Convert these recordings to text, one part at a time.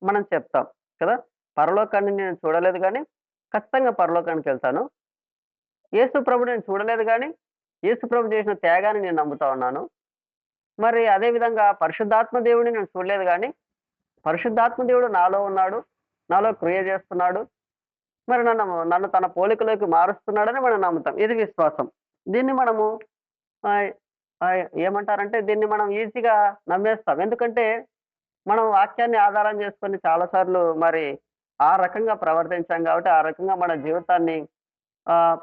మనం చెప్తాం కదా! పరలోకాన్ని నేను చూడలేదు గానీ, ఖచ్చితంగా పరలోకానికి వెళ్తాను. యేసు ప్రభు నేను చూడలేదు గానీ, యేసు ప్రభు చేసిన త్యాగాన్ని నేను నమ్ముతా ఉన్నాను. మరి అదే విధంగా పరిశుద్ధాత్మ దేవుడిని నేను చూడలేదు గానీ, పరిశుద్ధాత్మ దేవుడు నాలో ఉన్నాడు. నాలో క్రియ చేస్తున్నాడు. మరి నన్ను తన పోలికలోకి మారుస్తున్నాడని మనం నమ్ముతాం. ఇది విశ్వాసం. దీన్ని మనము ఆహ్, ఏమంటారంటే దీన్ని మనం ఈజీగా నమ్మేస్తాం. ఎందుకంటే మనం వాక్యాన్ని ఆధారం చేసుకొని చాలా సార్లు మరి ఆ రకంగా ప్రవర్తించాం కాబట్టి, ఆ రకంగా మన జీవితాన్ని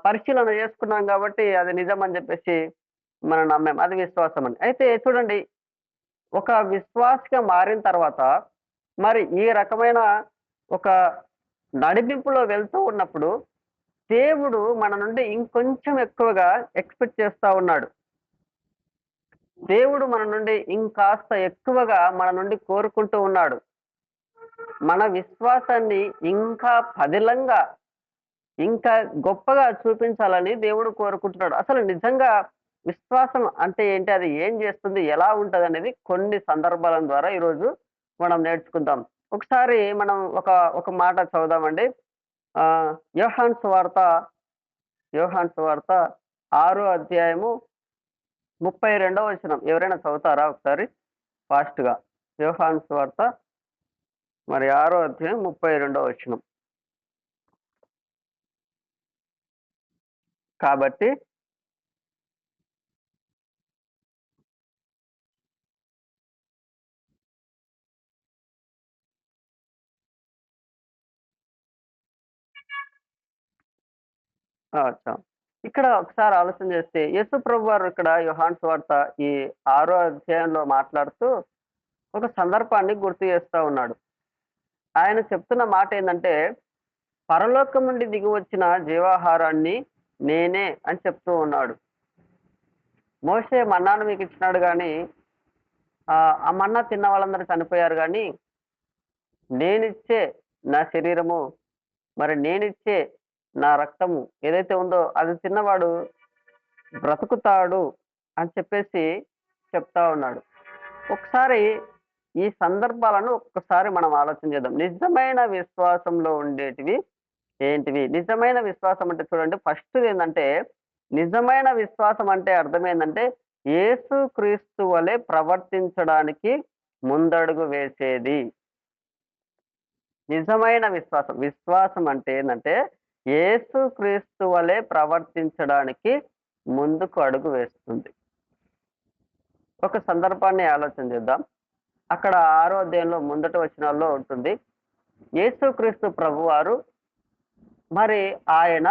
పరిశీలన చేసుకున్నాం కాబట్టి అది నిజమని చెప్పేసి మనం నమ్మాం. అది విశ్వాసం అని. అయితే చూడండి, ఒక విశ్వాసిగా మారిన తర్వాత మరి ఈ రకమైన ఒక నడిపింపులో వెళ్తూ ఉన్నప్పుడు దేవుడు మన నుండి ఇంకొంచెం ఎక్కువగా ఎక్స్‌పెక్ట్ చేస్తా ఉన్నాడు. దేవుడు మన నుండి ఇంకాస్త ఎక్కువగా మన నుండి కోరుకుంటూ ఉన్నాడు. మన విశ్వాసాన్ని ఇంకా పదిలంగా, ఇంకా గొప్పగా చూపించాలని దేవుడు కోరుకుంటున్నాడు. అసలు నిజంగా విశ్వాసం అంటే ఏంటి? అది ఏం చేస్తుంది? ఎలా ఉంటదనేది కొన్ని సందర్భాల ద్వారా ఈరోజు మనం నేర్చుకుందాం. ఒకసారి మనం ఒక మాట చదువుదామండి. ఆహ్, యోహాను సువార్త, యోహాను సువార్త 6 అధ్యాయము 32వ వచనం. ఎవరైనా చదువుతారా ఒకసారి ఫాస్ట్‌గా? యోహాను సువార్త మరి 6 అధ్యాయం 32వ వచనం. కాబట్టి అచ్చా! ఇక్కడ ఒకసారి ఆలోచన చేస్తే యేసు ప్రభువారు ఇక్కడ యోహాను సువార్త ఈ 6 అధ్యాయంలో మాట్లాడుతూ ఒక సందర్భాన్ని గుర్తు చేస్తా ఉన్నాడు. ఆయన చెప్తున్న మాటేందంటే, పరలోకం నుండి దిగి వచ్చిన జీవాహారాన్ని నేనే అని చెప్తూ ఉన్నాడు. మోషే మన్నాను మీకిచ్చినాడు గానీ, ఆ మన్నా తిన్న వాళ్ళందరూ చనిపోయారు గానీ, నేనిచ్చే నా శరీరము, మరి నేనిచ్చే నా రక్తము ఏదైతే ఉందో అది తిన్నవాడు బ్రతుకుతాడు అని చెప్పేసి చెప్తా ఉన్నాడు. ఒకసారి ఈ సందర్భాలను ఒక్కసారి మనం ఆలోచన చేద్దాం. నిజమైన విశ్వాసంలో ఉండేటివి ఏంటివి? నిజమైన విశ్వాసం అంటే చూడండి, ఫస్ట్‌దేందంటే నిజమైన విశ్వాసం అంటే అర్థమేందంటే యేసుక్రీస్తు వలె ప్రవర్తించడానికి ముందడుగు వేసేది. నిజమైన విశ్వాసం. విశ్వాసం అంటే ఏందంటే యేసుక్రీస్తు వలె ప్రవర్తించడానికి ముందుకు అడుగు వేస్తుంది. ఒక సందర్భాన్ని ఆలోచన చేద్దాం. అక్కడ 6 అధ్యాయంలో ముందటి వచనాల్లో ఉంటుంది. యేసుక్రీస్తు ప్రభువారు మరి ఆయన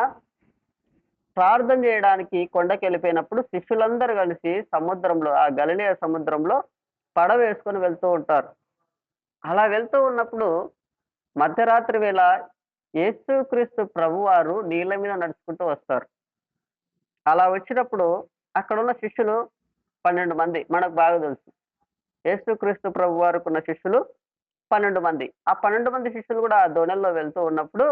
ప్రార్థన చేయడానికి కొండకెళ్ళిపోయినప్పుడు శిష్యులందరూ కలిసి సముద్రంలో, ఆ గలిలయ సముద్రంలో పడవేసుకొని వెళ్తూ ఉంటారు. అలా వెళ్తూ ఉన్నప్పుడు మధ్యరాత్రి వేళ యేసుక్రీస్తు ప్రభువారు నీళ్ళ మీద నడుచుకుంటూ వస్తారు. అలా వచ్చినప్పుడు అక్కడున్న శిష్యులు 12 మంది మనకు బాగా తెలుసు. యేసుక్రీస్తు ప్రభువారికున్న శిష్యులు 12 మంది. ఆ 12 మంది శిష్యులు కూడా ఆ దోణిలో వెళ్తూ ఉన్నప్పుడు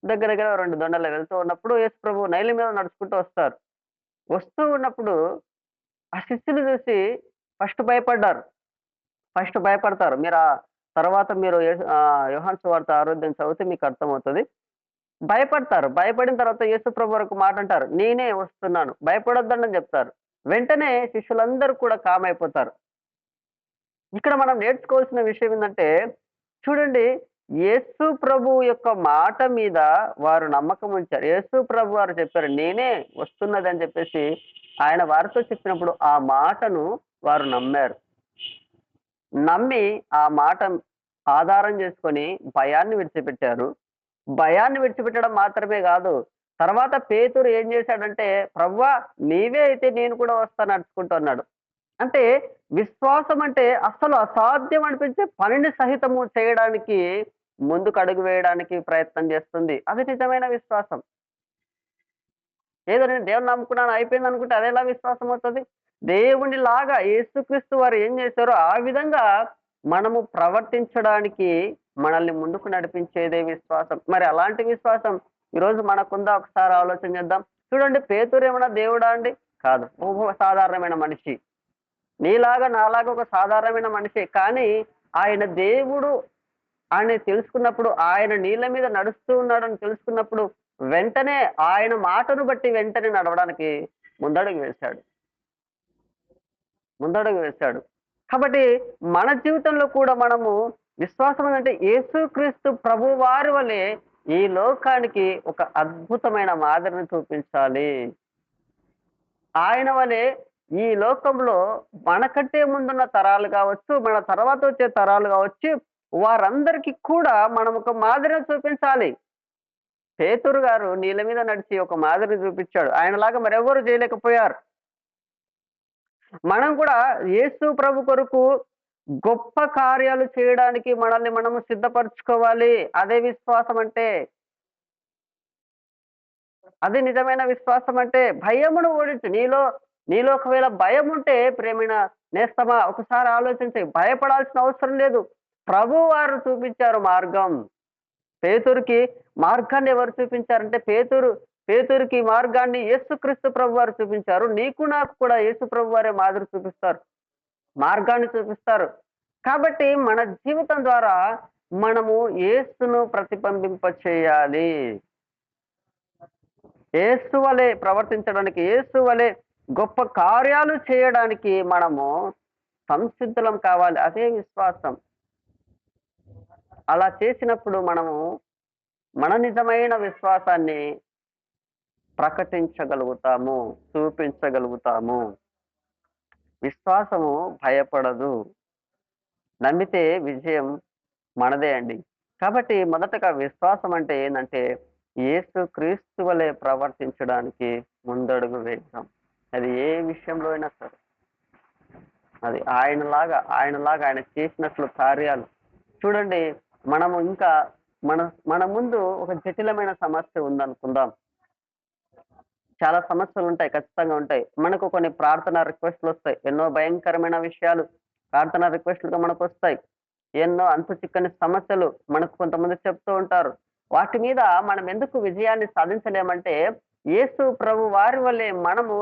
దగ్గర దగ్గర 2 దొండల్లో వెళ్తూ ఉన్నప్పుడు యేసు ప్రభువు నైలి మీద నడుచుకుంటూ వస్తారు. వస్తూ ఉన్నప్పుడు ఆ శిష్యులు చూసి ఫస్ట్ భయపడ్డారు. ఫస్ట్ భయపడతారు. తర్వాత మీరు యోహాను సువార్త 6 అధ్యాయం చదివితే మీకు అర్థమవుతది. భయపడతారు. భయపడిన తర్వాత యేసు ప్రభు వారు ఒక మాట అంటారు. నేనే వస్తున్నాను. భయపడొద్దండని చెప్తారు. వెంటనే శిష్యులందరూ కూడా కామ్ అయిపోతారు. ఇక్కడ మనం నేర్చుకోవాల్సిన విషయం ఏందంటే, చూడండి, యేసు ప్రభువు యొక్క మాట మీద వారు నమ్మకం ఉంచారు. యేసు ప్రభు వారు చెప్పారు, నేనే వస్తున్నదని చెప్పేసి ఆయన వారితో చెప్పినప్పుడు ఆ మాటను వారు నమ్మారు. నమ్మి ఆ మాట ఆధారం చేసుకొని భయాన్ని విడిచిపెట్టారు. భయాన్ని విడిచిపెట్టడం మాత్రమే గాదు, తర్వాత పేతురు ఏం చేశాడంటే, "ప్రభువా! నీవే అయితే నేను కూడా వస్తా నడుచుకుంటూ" అన్నాడు. అంటే విశ్వాసం అంటే అస్సలు అసాధ్యం అనిపించే పనిని సహితము చేయడానికి ముందుకు అడుగు వేయడానికి ప్రయత్నం చేస్తుంది. అది నిజమైన విశ్వాసం. ఏదో నేను దేవుడిని నమ్ముకున్నాను అయిపోయిందనుకుంటే అదెలా విశ్వాసం అవుతది? దేవునిలాగా యేసుక్రీస్తు వారు ఏం చేశారో ఆ విధంగా మనము ప్రవర్తించడానికి మనల్ని ముందుకు నడిపించేదే విశ్వాసం. మరి అలాంటి విశ్వాసం ఈరోజు మనకుందా ఒకసారి ఆలోచన చేద్దాం. చూడండి, పేతురు ఏమన్నా దేవుడా అండి? కాదు. ఒక సాధారణమైన మనిషి. నీలాగా నాలాగా ఒక సాధారణమైన మనిషే. కానీ ఆయన దేవుడు అని తెలుసుకున్నప్పుడు, ఆయన నీళ్ళ మీద నడుస్తూ ఉన్నాడని తెలుసుకున్నప్పుడు వెంటనే ఆయన మాటను బట్టి వెంటనే నడవడానికి ముందడుగు వేశాడు. ముందడుగు వేశాడు. కాబట్టి మన జీవితంలో కూడా మనము విశ్వాసం అంటే యేసుక్రీస్తు ప్రభువారి వలె ఈ లోకానికి ఒక అద్భుతమైన మాదిరిని చూపించాలి. ఆయన వలె ఈ లోకంలో మనకంటే ముందున్న తరాలు కావచ్చు, మన తర్వాత వచ్చే తరాలు కావచ్చు, వారందరికీ కూడా మనం ఒక మాదిరిని చూపించాలి. పేతురు గారు నీళ్ళ మీద నడిచి ఒక మాదిరిని చూపించాడు. ఆయనలాగా మరెవ్వరు చేయలేకపోయారు. మనం కూడా యేసు ప్రభు కొరకు గొప్ప కార్యాలు చేయడానికి మనల్ని మనము సిద్ధపరచుకోవాలి. అదే విశ్వాసం అంటే. అది నిజమైన విశ్వాసం అంటే. భయమును ఓడించు. నీలో ఒకవేళ భయం ఉంటే ప్రియమైన నేస్తమా ఒకసారి ఆలోచించు. భయపడాల్సిన అవసరం లేదు. ప్రభువారు చూపించారు మార్గం. పేతురుకి మార్గాన్ని ఎవరు చూపించారంటే పేతురుకి మార్గాన్ని యేసుక్రీస్తు ప్రభువారు చూపించారు. నీకు నాకు కూడా యేసు ప్రభువారే మాదిరి చూపిస్తారు. మార్గాన్ని చూపిస్తారు. కాబట్టి మన జీవితం ద్వారా మనము యేసును ప్రతిబింబింప చేయాలి. యేసు వలె ప్రవర్తించడానికి, యేసు వలె గొప్ప కార్యాలు చేయడానికి మనము సంసిద్ధులం కావాలి. అదే విశ్వాసం. అలా చేసినప్పుడు మనము మన నిజమైన విశ్వాసాన్ని ప్రకటించగలుగుతాము, చూపించగలుగుతాము. విశ్వాసము భయపడదు. నమ్మితే విజయం మనదే అండి. కాబట్టి మొదటగా విశ్వాసం అంటే ఏందంటే యేసు క్రీస్తు వలె ప్రవర్తించడానికి ముందడుగు వేద్దాం. అది ఏ విషయంలో అయినా సరే. అది ఆయనలాగా ఆయన చేసినట్లు కార్యాలు. చూడండి, మనము ఇంకా మన మన ముందు ఒక జటిలమైన సమస్య ఉందనుకుందాం. చాలా సమస్యలు ఉంటాయి, ఖచ్చితంగా ఉంటాయి. మనకు కొన్ని ప్రార్థన రిక్వెస్ట్లు వస్తాయి. ఎన్నో భయంకరమైన విషయాలు ప్రార్థన రిక్వెస్ట్లుగా మనకు వస్తాయి. ఎన్నో అంతు చిక్కని సమస్యలు మనకు కొంతమంది చెప్తూ ఉంటారు. వాటి మీద మనం ఎందుకు విజయాన్ని సాధించలేమంటే యేసు ప్రభు వారి వల్లే మనము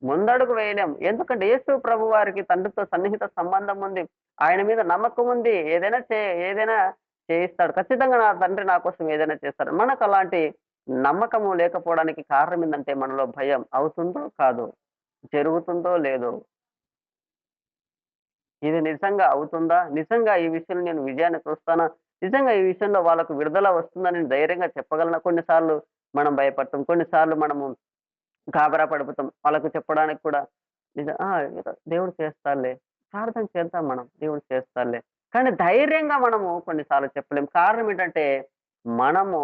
ముందడుగు వేయలేం. ఎందుకంటే యేసు ప్రభు వారికి తండ్రితో సన్నిహిత సంబంధం ఉంది. ఆయన మీద నమ్మకం ఉంది. ఏదైనా చేయిస్తాడు. ఖచ్చితంగా నా తండ్రి నా కోసం ఏదైనా చేస్తాడు. మనకు అలాంటి నమ్మకము లేకపోవడానికి కారణం ఏంటంటే మనలో భయం. అవుతుందో కాదో, జరుగుతుందో లేదో, ఇది నిజంగా అవుతుందా, నిజంగా ఈ విషయంలో నేను విజయాన్ని చూస్తానా, నిజంగా ఈ విషయంలో వాళ్ళకు విడుదల వస్తుందని నేను ధైర్యంగా చెప్పగలనా. కొన్నిసార్లు మనం భయపడతాం, కొన్నిసార్లు మనము గాబరా పడిపోతాం. వాళ్ళకు చెప్పడానికి కూడా ఏదో దేవుడు చేస్తాడులే, ప్రార్థన చేద్దాం, మనం దేవుడు చేస్తాడులే, కానీ ధైర్యంగా మనము కొన్నిసార్లు చెప్పలేం. కారణం ఏంటంటే మనము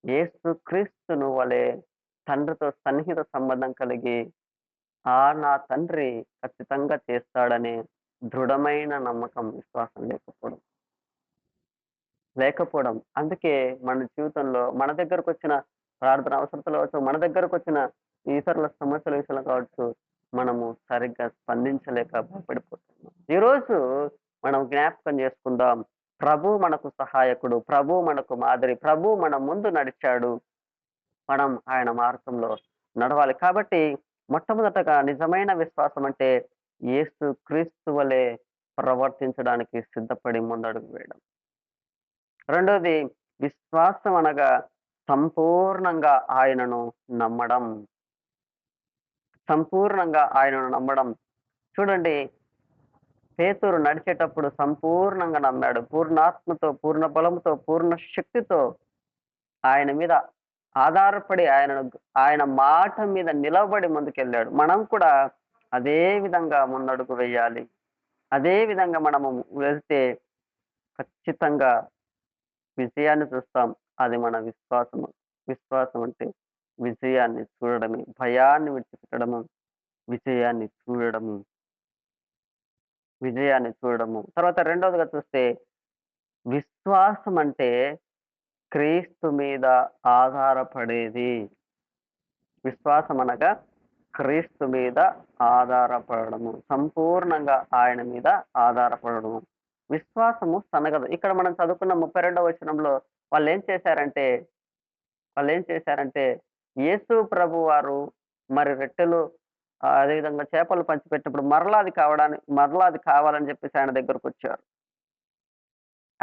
యేసుక్రీస్తును వలె తండ్రితో సన్నిహిత సంబంధం కలిగి నా తండ్రి ఖచ్చితంగా చేస్తాడనే దృఢమైన నమ్మకం, విశ్వాసం లేకపోవడం. అందుకే మన జీవితంలో మన దగ్గరకు వచ్చిన ప్రార్థన అవసరతలు కావచ్చు, మన దగ్గరకు వచ్చిన ఇతరుల సమస్యల విషయంలో కావచ్చు, మనము సరిగ్గా స్పందించలేక భయపడిపోతున్నాం. ఈరోజు మనం జ్ఞాపకం చేసుకుందాం, ప్రభు మనకు సహాయకుడు, ప్రభు మనకు మాదిరి, ప్రభు మన ముందు నడిచాడు. మనం ఆయన మార్గంలో నడవాలి. కాబట్టి మొట్టమొదటగా నిజమైన విశ్వాసం అంటే యేసు క్రీస్తు వలె ప్రవర్తించడానికి సిద్ధపడి ముందడుగు వేయడం. రెండోది, విశ్వాసం అనగా సంపూర్ణంగా ఆయనను నమ్మడం. సంపూర్ణంగా ఆయనను నమ్మడం. చూడండి, పేతురు నడిచేటప్పుడు సంపూర్ణంగా నమ్మాడు. పూర్ణాత్మతో, పూర్ణ బలంతో, పూర్ణ శక్తితో ఆయన మీద ఆధారపడి ఆయన మాట మీద నిలబడి ముందుకెళ్ళాడు. మనం కూడా అదే విధంగా ముందడుగు వేయాలి. అదే విధంగా మనము వెళ్తే ఖచ్చితంగా విజయాన్ని చూస్తాం. అది మన విశ్వాసము. విశ్వాసం అంటే విజయాన్ని చూడడమే. భయాన్ని విడిచిపెట్టడము, విజయాన్ని చూడడము. తర్వాత రెండవదిగా చూస్తే విశ్వాసం అంటే క్రీస్తు మీద ఆధారపడేది. విశ్వాసం అనగా క్రీస్తు మీద ఆధారపడము, సంపూర్ణంగా ఆయన మీద ఆధారపడము. విశ్వాసము సనగదు. ఇక్కడ మనం చదువుకున్న 32వ వచనంలో వాళ్ళు ఏం చేశారంటే యేసు ప్రభు వారు మరి రొట్టెలు అదేవిధంగా చేపలు పంచిపెట్టినప్పుడు మరలా అది కావాలని చెప్పేసి ఆయన దగ్గరకు వచ్చారు.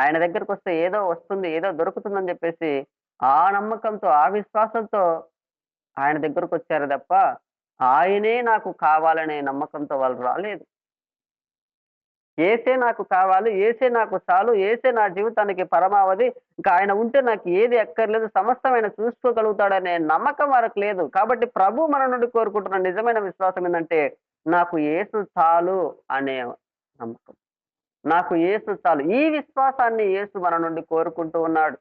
ఆయన దగ్గరికి వస్తే ఏదో వస్తుంది, ఏదో దొరుకుతుందని చెప్పేసి ఆ నమ్మకంతో, ఆ విశ్వాసంతో ఆయన దగ్గరకొచ్చారు తప్ప, ఆయనే నాకు కావాలనే నమ్మకంతో వాళ్ళు రాలేదు. యేసే నాకు కావాలి, యేసే నాకు చాలు, యేసే నా జీవితానికి పరమావధి. ఇంకా ఆయన ఉంటే నాకు ఏది అక్కర్లేదు. సమస్తం ఆయన చూసుకోగలుగుతాడనే నమ్మకం వారికి లేదు. కాబట్టి ప్రభు మన నుండి కోరుకుంటున్న నిజమైన విశ్వాసం ఏందంటే, నాకు యేసు చాలు అనే నమ్మకం. నాకు యేసు చాలు. ఈ విశ్వాసాన్ని యేసు మన నుండి కోరుకుంటూ ఉన్నాడు.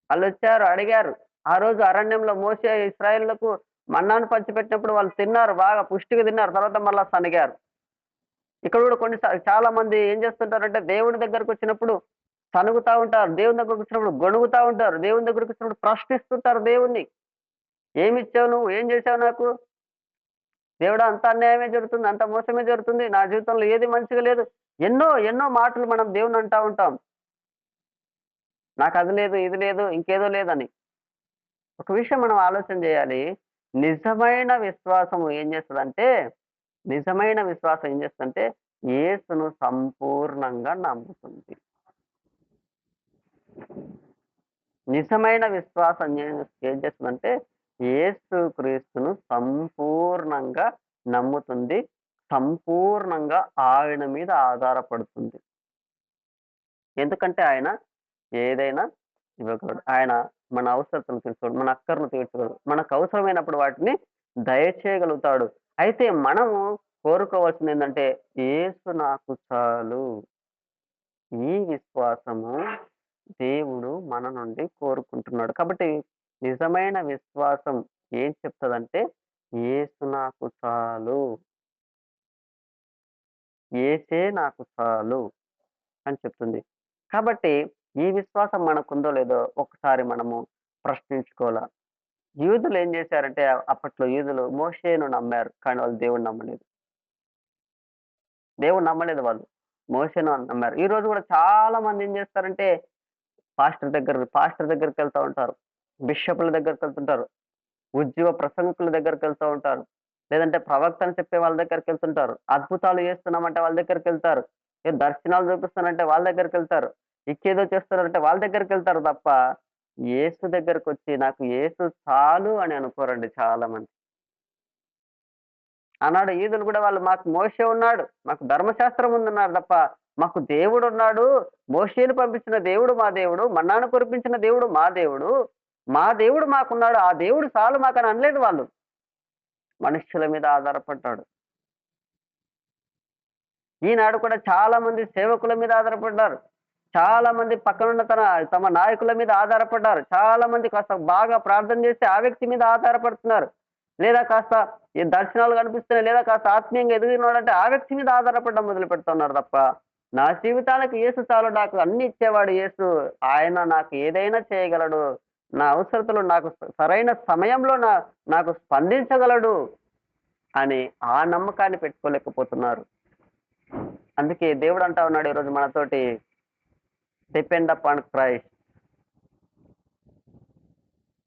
ఆళ్ళొచ్చారు, అడిగారు. ఆ రోజు అరణ్యంలో మోషే ఇశ్రాయేలులకు మన్నాను పంచిపెట్టినప్పుడు వాళ్ళు తిన్నారు. బాగా పుష్టిగా తిన్నారు. తర్వాత మళ్ళా సణిగారు. ఇక్కడ గూడా చాలా మంది ఏం చేస్తుంటారంటే దేవుని దగ్గరకొచ్చినప్పుడు సణుగుతా ఉంటారు. దేవుని దగ్గరకొచ్చినప్పుడు గొణుగుతా ఉంటారు. దేవుని దగ్గరకొచ్చినప్పుడు ప్రశ్నిస్తుంటారు దేవుణ్ణి. "ఏమిచ్చావు నువ్వు? ఏం చేశావు నాకు? దేవుడా అంతా అన్యాయమే జరుగుతుంది. అంతా మోసమే జరుగుతుంది. నా జీవితంలో ఏది మంచిగా లేదు." ఎన్నో, ఎన్నో మాటలు మనం దేవుడిని అంటా ఉంటాం. నాకది లేదు, ఇది లేదు, ఇంకేదో లేదని. ఒక విషయం మనం ఆలోచన చేయాలి. నిజమైన విశ్వాసము ఏం చేస్తదంటే, నిజమైన విశ్వాసం ఏం చేస్తదంటే, యేసును సంపూర్ణంగా నమ్ముతుంది. నిజమైన విశ్వాసం ఏం చేస్తదంటే, యేసు క్రీస్తును సంపూర్ణంగా నమ్ముతుంది. సంపూర్ణంగా ఆయన మీద ఆధారపడుతుంది. ఎందుకంటే ఆయన ఏదైనా ఇవ్వగలడు. ఆయన మన అవసరతను తీర్చగలడు. మన అక్కరను తీర్చగలడు. మనకు అవసరమైనప్పుడు వాటిని దయచేయగలుగుతాడు. అయితే మనము కోరుకోవాల్సిందేంటంటే, యేసు నాకు చాలు. ఈ విశ్వాసము దేవుడు మన నుండి కోరుకుంటున్నాడు. కాబట్టి నిజమైన విశ్వాసం ఏం చెప్తదంటే, యేసు నాకు చాలు. యేసే నాకు చాలు అని చెప్తుంది. కాబట్టి ఈ విశ్వాసం మనకుందో లేదో ఒకసారి మనము ప్రశ్నించుకోవాల. యూదులు ఏం చేశారంటే అప్పట్లో యూదులు మోషేను నమ్మారు. కానీ వాళ్ళు దేవుడిని నమ్మలేదు. దేవుడిని నమ్మలేదు వాళ్ళు. మోషేను నమ్మారు. ఈ రోజు కూడా చాలా మంది ఏం చేస్తారంటే పాస్టర్ దగ్గరికెళ్తా ఉంటారు. బిషప్‌ల దగ్గరికెళ్తుంటారు. ఉజ్జీవ ప్రసంగికుల దగ్గరికెళ్తా ఉంటారు. లేదంటే ప్రవక్త అని చెప్పే వాళ్ళ దగ్గరికెళ్తుంటారు. అద్భుతాలు చేస్తున్నామంటే వాళ్ళ దగ్గరికెళ్తారు. దర్శనాలు చూపిస్తానంటే వాళ్ళ దగ్గరికెళ్తారు. ఇంకేదో చేస్తున్నారంటే వాళ్ళ దగ్గరికెళ్తారు తప్ప, యేసు దగ్గరకొచ్చి నాకు యేసు చాలు అని అనుకోరండి చాలా మంది. ఆనాడు యూదులు కూడా వాళ్ళు మాకు మోషే ఉన్నాడు. మాకు ధర్మశాస్త్రం ఉందన్నారు తప్ప, మాకు దేవుడున్నాడు. మోషేని పంపించిన దేవుడు మా దేవుడు. మన్నాను కురిపించిన దేవుడు మా దేవుడు. మా దేవుడు మాకున్నాడు. ఆ దేవుడు చాలు మాకని అనలేదు వాళ్ళు. మనుష్యుల మీద ఆధారపడ్డాడు. ఈనాడు కూడా చాలా మంది సేవకుల మీద ఆధారపడ్డారు. చాలా మంది పక్కనున్న తమ నాయకుల మీద ఆధారపడ్డారు. చాలా మంది కాస్త బాగా ప్రార్థన చేసి ఆ వ్యక్తి మీద ఆధారపడుతున్నారు. లేదా కాస్త ఈ దర్శనాలు కనిపిస్తున్నాయి. లేదా కాస్త ఆత్మీయంగా ఎదిగినోడంటే ఆ వ్యక్తి మీద ఆధారపడడం మొదలుపెడుతున్నారు తప్ప, నా జీవితానికి యేసు చాలు. నాకు అన్ని ఇచ్చేవాడు యేసు. ఆయన నాకు ఏదైనా చేయగలడు. నా అవసరతలు నాకు సరైన సమయంలో నాకు స్పందించగలడు అని ఆ నమ్మకాన్ని పెట్టుకోలేకపోతున్నారు. అందుకే దేవుడు అంటా ఉన్నాడు ఈరోజు మనతోటి, డిపెండ్ అపాన్ క్రైస్ట్.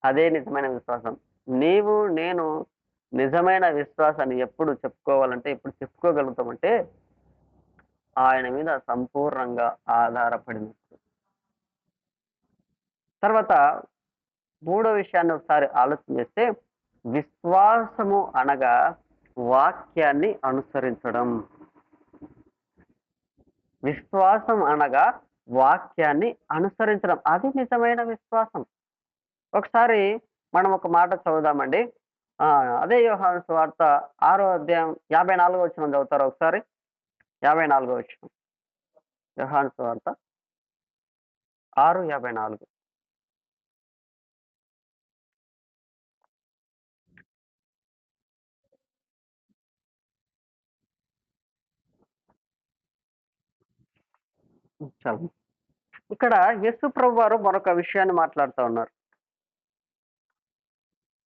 అదే నిజమైన విశ్వాసం. నీవు, నేను నిజమైన విశ్వాసాన్ని ఎప్పుడు చెప్పుకోవాలంటే, ఎప్పుడు చెప్పుకోగలుగుతామంటే, ఆయన మీద సంపూర్ణంగా ఆధారపడినప్పుడు. తర్వాత మూడో విషయాన్ని ఒకసారి ఆలోచన చేస్తే, విశ్వాసము అనగా వాక్యాన్ని అనుసరించడం. విశ్వాసం అనగా వాక్యాన్ని అనుసరించడం. అది నిజమైన విశ్వాసం. ఒకసారి మనం ఒక మాట చదువుదామండి. అదే యోహాను సువార్త 6వ అధ్యాయం 54వ వచనం చదువుతారా ఒకసారి? 54వ వచనం. యోహాను సువార్త 6:54. చదువు. ఇక్కడ యేసు ప్రభువారు మరొక విషయాన్ని మాట్లాడుతా ఉన్నారు.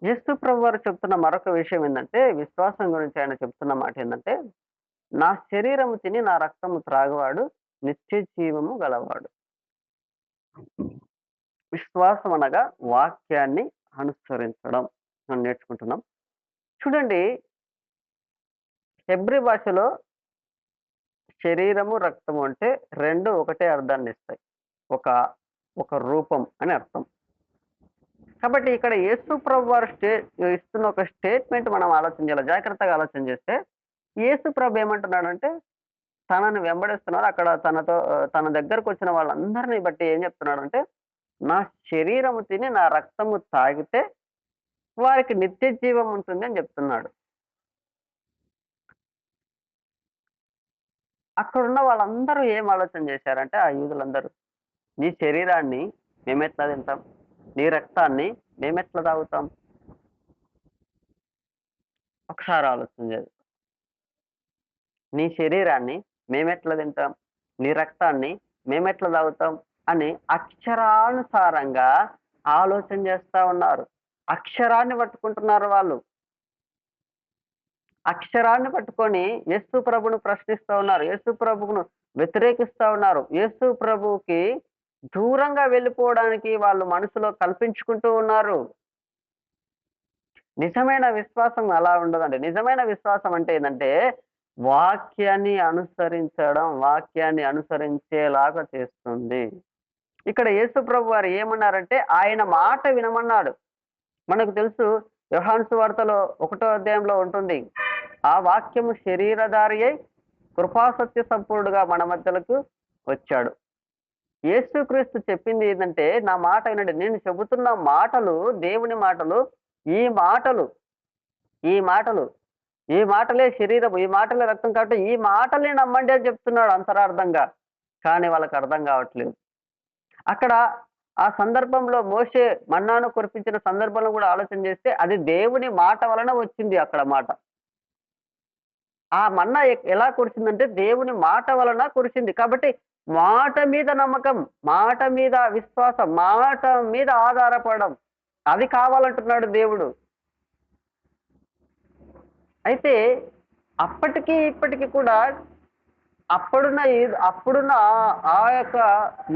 యేసు ప్రభువారు చెప్తున్న మరొక విషయం ఏందంటే, విశ్వాసం గురించి ఆయన చెప్తున్న మాట ఏందంటే, నా శరీరము తిని నా రక్తము త్రాగువాడు నిత్య జీవము గలవాడు. విశ్వాసం అనగా వాక్యాన్ని అనుసరించడం మనం నేర్చుకుంటున్నాం. చూడండి, హెబ్రీ భాషలో శరీరము, రక్తము అంటే 2 ఒకటే అర్థాన్ని ఇస్తాయి. ఒక ఒక రూపం అని అర్థం. కాబట్టి ఇక్కడ యేసు ప్రభువారు ఇస్తున్న ఒక స్టేట్‌మెంట్ మనం ఆలోచన చేయాలి. జాగ్రత్తగా ఆలోచన చేస్తే యేసు ప్రభు ఏమంటున్నాడంటే తనని వెంబడిస్తున్నారు. అక్కడ తన దగ్గరకొచ్చిన వాళ్ళందరిని బట్టి ఏం చెప్తున్నాడంటే, నా శరీరము తిని, నా రక్తము తాగితే వారికి నిత్య జీవం ఉంటుంది అని చెప్తున్నాడు. అక్కడున్న వాళ్ళందరూ ఏం ఆలోచన చేశారంటే, ఆ యూదులందరూ, నీ శరీరాన్ని మేమెట్లా తింటాం? నీ రక్తాన్ని మేమెట్లా తాగుతాం? ఒకసారి ఆలోచన చేయండి. నీ శరీరాన్ని మేమెట్లా తింటాం? నీ రక్తాన్ని మేమెట్లా తాగుతాం? అని అక్షరానుసారంగా ఆలోచన చేస్తా ఉన్నారు. అక్షరాన్ని పట్టుకుంటున్నారు వాళ్ళు. అక్షరాన్ని పట్టుకొని యేసు ప్రభువును ప్రశ్నిస్తా ఉన్నారు. యేసు ప్రభువును వ్యతిరేకిస్తా ఉన్నారు. యేసు ప్రభువుకి దూరంగా వెళ్ళిపోవడానికి వాళ్ళు మనసులో కల్పించుకుంటూ ఉన్నారు. నిజమైన విశ్వాసం అలా ఉండదండి. నిజమైన విశ్వాసం అంటే ఏందంటే, వాక్యాన్ని అనుసరించడం, వాక్యాన్ని అనుసరించేలాగా చేస్తుంది. ఇక్కడ యేసు ప్రభువారు ఏమన్నారంటే, ఆయన మాట వినమన్నాడు. మనకు తెలుసు యోహాను సువార్తలో 1 అధ్యాయంలో ఉంటుంది. ఆ వాక్యము శరీరధారి అయి కృపా సత్య సంపూర్ణుడుగా మన మధ్యలకు వచ్చాడు. యేసుక్రీస్తు చెప్పింది ఏందంటే, నా మాట వినండి. నేను చెబుతున్న మాటలు దేవుని మాటలు. ఈ మాటలు, ఈ మాటలు, ఈ మాటలే శరీరము, ఈ మాటలే రక్తం కాబట్టి ఈ మాటల్ని నమ్మండి అని చెప్తున్నాడు అంతరార్థంగా. కానీ వాళ్ళకి అర్థం కావట్లేదు. అక్కడ ఆ సందర్భంలో మోషే మన్నాను కురిపించిన సందర్భంలో కూడా ఆలోచన చేస్తే అది దేవుని మాట వలన వచ్చింది అక్కడ మాట. ఆ మన్నా ఎలా కురిసిందంటే దేవుని మాట వలన కురిసింది. కాబట్టి మాట మీద నమ్మకం, మాట మీద విశ్వాసం, మాట మీద ఆధారపడడం అది కావాలంటున్నాడు దేవుడు. అయితే అప్పటికి ఇప్పటికి కూడా అప్పుడున్న ఆ యొక్క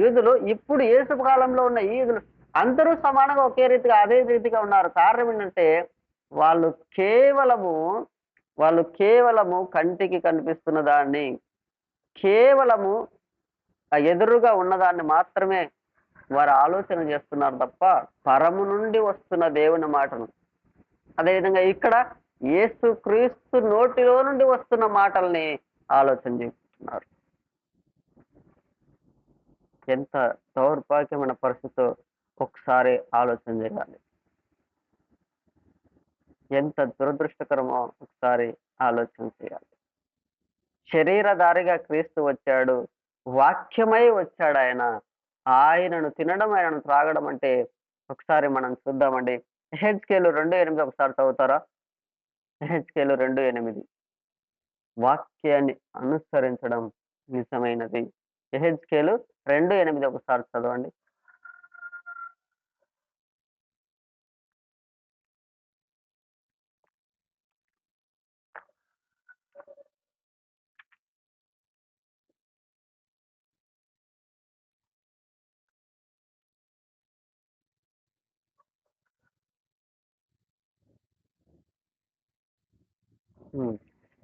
యూదులు ఇప్పుడు యేసు కాలంలో ఉన్న ఈ యూదులు అందరూ సమానంగా ఒకే రీతిగా అదే రీతిగా ఉన్నారు. కారణం ఏంటంటే వాళ్ళు కేవలము వాళ్ళు కేవలము కంటికి కనిపిస్తున్న దాన్ని, కేవలము ఎదురుగా ఉన్నదాన్ని మాత్రమే వారు ఆలోచన చేస్తున్నారు తప్ప పరము నుండి వస్తున్న దేవుని మాటను. అదేవిధంగా ఇక్కడ యేసు క్రీస్తు నోటిలో నుండి వస్తున్న మాటల్ని ఆలోచన చేస్తున్నారు. ఎంత దౌర్భాగ్యమైన పరిస్థితో ఒకసారి ఆలోచన చేయాలి. ఎంత దురదృష్టకరమో ఒకసారి ఆలోచన చేయాలి. శరీరధారిగా క్రీస్తు వచ్చాడు. వాక్యమై వచ్చాడు ఆయన. ఆయనను తినడం, ఆయనను త్రాగడం అంటే ఒకసారి మనం చూద్దామండి. యెహెజ్కేలు 2:8 ఒకసారి చదువుతారా? యెహెజ్కేలు 2:8 వాక్యాన్ని అనుసరించడం నిజమైనది. యెహెజ్కేలు 2:8 ఒకసారి చదవండి.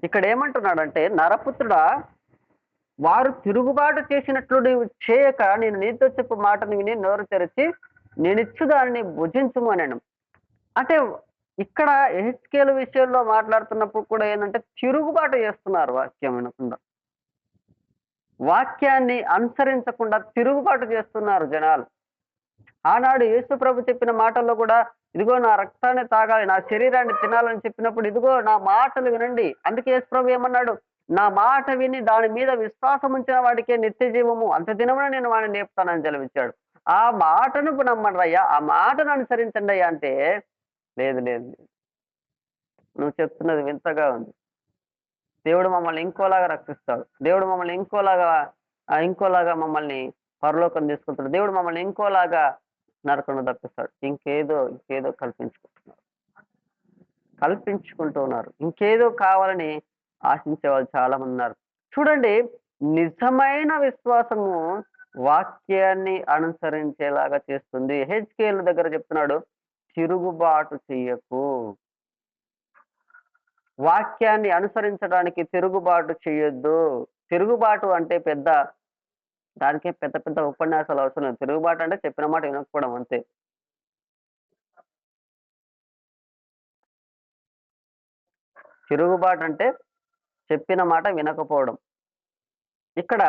ఇక్కడ ఏమంటున్నాడంటే, నరపుత్రుడా, వారు తిరుగుబాటు చేసినట్లు నీవు చేయక నేను నీతో చెప్పు మాటను విని నోరు తెరిచి నేనిచ్చు దానిని భుజించుము అనెను. అంటే ఇక్కడ యెహెజ్కేలు విషయంలో మాట్లాడుతున్నప్పుడు కూడా ఏంటంటే తిరుగుబాటు చేస్తున్నారు వాక్యం వినకుండా. వాక్యాన్ని అనుసరించకుండా తిరుగుబాటు చేస్తున్నారు జనాలు. ఆనాడు యేసు ప్రభు చెప్పిన మాటల్లో కూడా ఇదిగో నా రక్తాన్ని తాగాలి, నా శరీరాన్ని తినాలని చెప్పినప్పుడు ఇదిగో నా మాటలు వినండి. అందుకే యేసు ప్రభు ఏమన్నాడు? నా మాట విని దాని మీద విశ్వాసం ఉంచిన వాడికే నిత్య జీవము, అంత దినమున నేను వాడిని నేర్పుతానని సెలవిచ్చాడు. ఆ మాటను నమ్మండయ్యా, ఆ మాటను అనుసరించండి అయ్యా అంటే లేదు లేదు లేదు. నువ్వు చెప్తున్నది వింతగా ఉంది. దేవుడు మమ్మల్ని ఇంకోలాగా రక్షిస్తాడు. దేవుడు మమ్మల్ని ఇంకోలాగా మమ్మల్ని పరలోకం తీసుకుంటాడు. దేవుడు మమ్మల్ని ఇంకోలాగా నరకను తప్పిస్తాడు. ఇంకేదో కల్పించుకుంటూ ఉన్నారు. ఇంకేదో కావాలని ఆశించే వాళ్ళు చాలా మంది ఉన్నారు. చూడండి, నిజమైన విశ్వాసము వాక్యాన్ని అనుసరించేలాగా చేస్తుంది. యెహెజ్కేలు దగ్గర చెప్తున్నాడు, తిరుగుబాటు చెయ్యకు. వాక్యాన్ని అనుసరించడానికి తిరుగుబాటు చెయ్యొద్దు. తిరుగుబాటు అంటే దానికే పెద్ద పెద్ద ఉపన్యాసాలు అవసరం లేదు. తిరుగుబాటు అంటే చెప్పిన మాట వినకపోవడం అంతే. తిరుగుబాటు అంటే చెప్పిన మాట వినకపోవడం. ఇక్కడ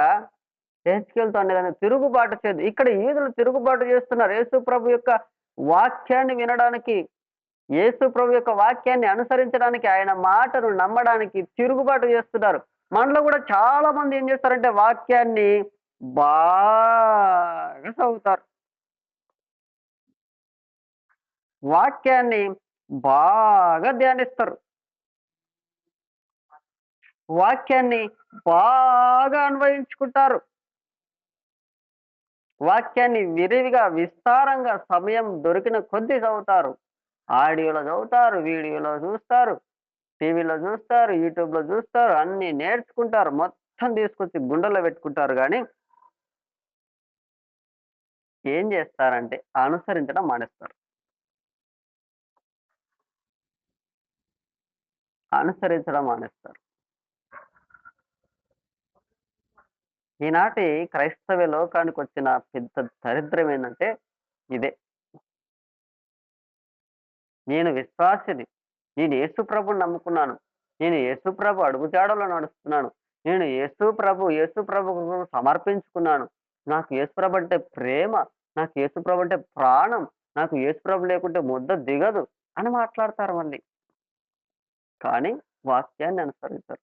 యెహెజ్కేలుతో అనేదాన్ని తిరుగుబాటు చేయదు. ఇక్కడ యూదులు తిరుగుబాటు చేస్తున్నారు. యేసు ప్రభు యొక్క వాక్యాన్ని వినడానికి, యేసు ప్రభు యొక్క వాక్యాన్ని అనుసరించడానికి, ఆయన మాటను నమ్మడానికి తిరుగుబాటు చేస్తున్నారు. మనలో కూడా చాలా మంది ఏం చేస్తారంటే వాక్యాన్ని బాగా చదువుతారు. వాక్యాన్ని బాగా ధ్యానిస్తారు. వాక్యాన్ని బాగా అన్వయించుకుంటారు. వాక్యాన్ని విరివిగా, విస్తారంగా సమయం దొరికిన కొద్దీ చదువుతారు. ఆడియోలో చదువుతారు, వీడియోలో చూస్తారు, టీవీలో చూస్తారు, యూట్యూబ్‌లో చూస్తారు, అన్నీ నేర్చుకుంటారు. మొత్తం తీసుకొచ్చి గుండెల్లో పెట్టుకుంటారు గానీ, ఏం చేస్తారంటే అనుసరించడం మానేస్తారు. అనుసరించడం మానేస్తారు. ఈనాటి క్రైస్తవ లోకానికొచ్చిన పెద్ద దరిద్రం ఏందంటే ఇదే. నేను విశ్వాసిని. నేను యేసు ప్రభువుని నమ్ముకున్నాను. నేను యేసు ప్రభు అడుగుజాడలో నడుస్తున్నాను. నేను యేసు ప్రభువుకు సమర్పించుకున్నాను. నాకు యేసు ప్రభు అంటే ప్రేమ. నాకు యేసు ప్రభు అంటే ప్రాణం. నాకు యేసు ప్రభు లేకుంటే ముద్ద దిగదు అని మాట్లాడతారు మళ్ళీ. కానీ వాక్యాన్ని అనుసరించరు.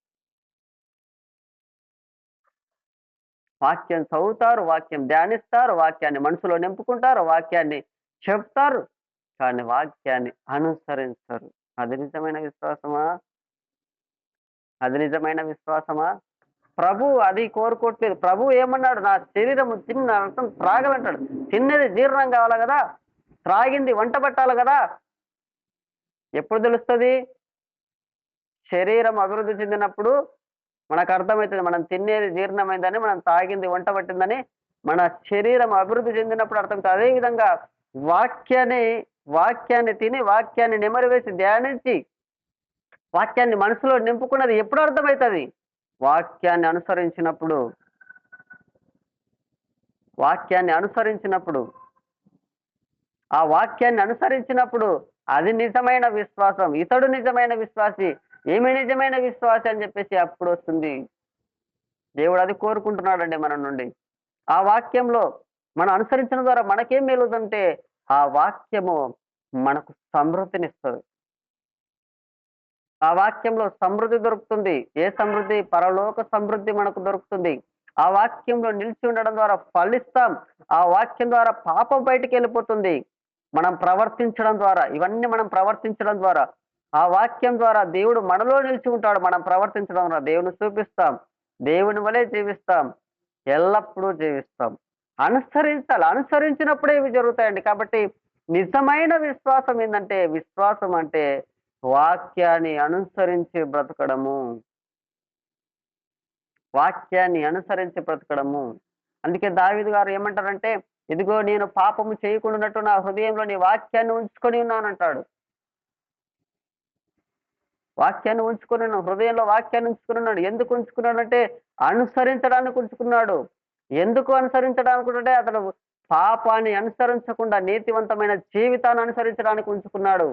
వాక్యం చదువుతారు, వాక్యం ధ్యానిస్తారు, వాక్యాన్ని మనసులో నింపుకుంటారు, వాక్యాన్ని చెప్తారు. కానీ వాక్యాన్ని అనుసరించరు. అది నిజమైన విశ్వాసమా? అది నిజమైన విశ్వాసమా? ప్రభువు అది కోరుకోవట్లేదు. ప్రభువు ఏమన్నాడు? నా శరీరము తిని నా రక్తం త్రాగాలంటాడు. తిన్నది జీర్ణం కావాలి గదా! త్రాగింది వంట పట్టాలి గదా! ఎప్పుడు తెలుస్తది? శరీరం అభివృద్ధి చెందినప్పుడు మనకర్థమైతది. మనం తినేది జీర్ణమైందని, మనం తాగింది వంట పట్టిందని మన శరీరం అభివృద్ధి చెందినప్పుడు అర్థమవుతది. అదే విధంగా వాక్యాన్ని వాక్యాన్ని తిని, వాక్యాన్ని నెమరు ధ్యానించి, వాక్యాన్ని మనసులో నింపుకున్నది ఎప్పుడు అర్థమైతది? వాక్యాన్ని అనుసరించినప్పుడు. వాక్యాన్ని అనుసరించినప్పుడు. ఆ వాక్యాన్ని అనుసరించినప్పుడు అది నిజమైన విశ్వాసం. ఇతడు నిజమైన విశ్వాసి. ఈమె నిజమైన విశ్వాసి అని చెప్పేసి అప్పుడొస్తుంది. దేవుడు అది కోరుకుంటున్నాడండి మన నుండి. ఆ వాక్యంలో మనం అనుసరించడం ద్వారా మనకేం మేలుదంటే, ఆ వాక్యము మనకు సమృద్ధినిస్తది. ఆ వాక్యంలో సమృద్ధి దొరుకుతుంది. ఏ సమృద్ధి? పరలోక సమృద్ధి మనకు దొరుకుతుంది. ఆ వాక్యంలో నిలిచి ఉండడం ద్వారా ఫలిస్తాం. ఆ వాక్యం ద్వారా పాపం బయటికెళ్ళిపోతుంది. మనం ప్రవర్తించడం ద్వారా, ఇవన్నీ మనం ప్రవర్తించడం ద్వారా, ఆ వాక్యం ద్వారా దేవుడు మనలో నిలిచి ఉంటాడు. మనం ప్రవర్తించడం ద్వారా దేవుని చూపిస్తాం. దేవుని వలె జీవిస్తాం. ఎల్లప్పుడూ జీవిస్తాం. అనుసరించాలి. అనుసరించినప్పుడే ఇవి జరుగుతాయండి. కాబట్టి నిజమైన విశ్వాసం ఏందంటే, విశ్వాసం అంటే వాక్యాన్ని అనుసరించి బ్రతకడము. వాక్యాన్ని అనుసరించి బ్రతకడము. అందుకే దావీదు గారు ఏమంటారంటే, ఇదిగో నేను పాపము చేయకుండానట్టు నా హృదయంలో నీ వాక్యాన్ని ఉంచుకొని ఉన్నానంటాడు. వాక్యాన్ని ఉంచుకున్నాను. హృదయంలో వాక్యాన్ని ఉంచుకున్నాడు. ఎందుకు ఉంచుకున్నాడంటే అనుసరించడానికి ఉంచుకున్నాడు. ఎందుకు అనుసరించడానికంటే అతడు పాపాన్ని అనుసరించకుండా నీతివంతమైన జీవితాన్ని అనుసరించడానికి ఉంచుకున్నాడు.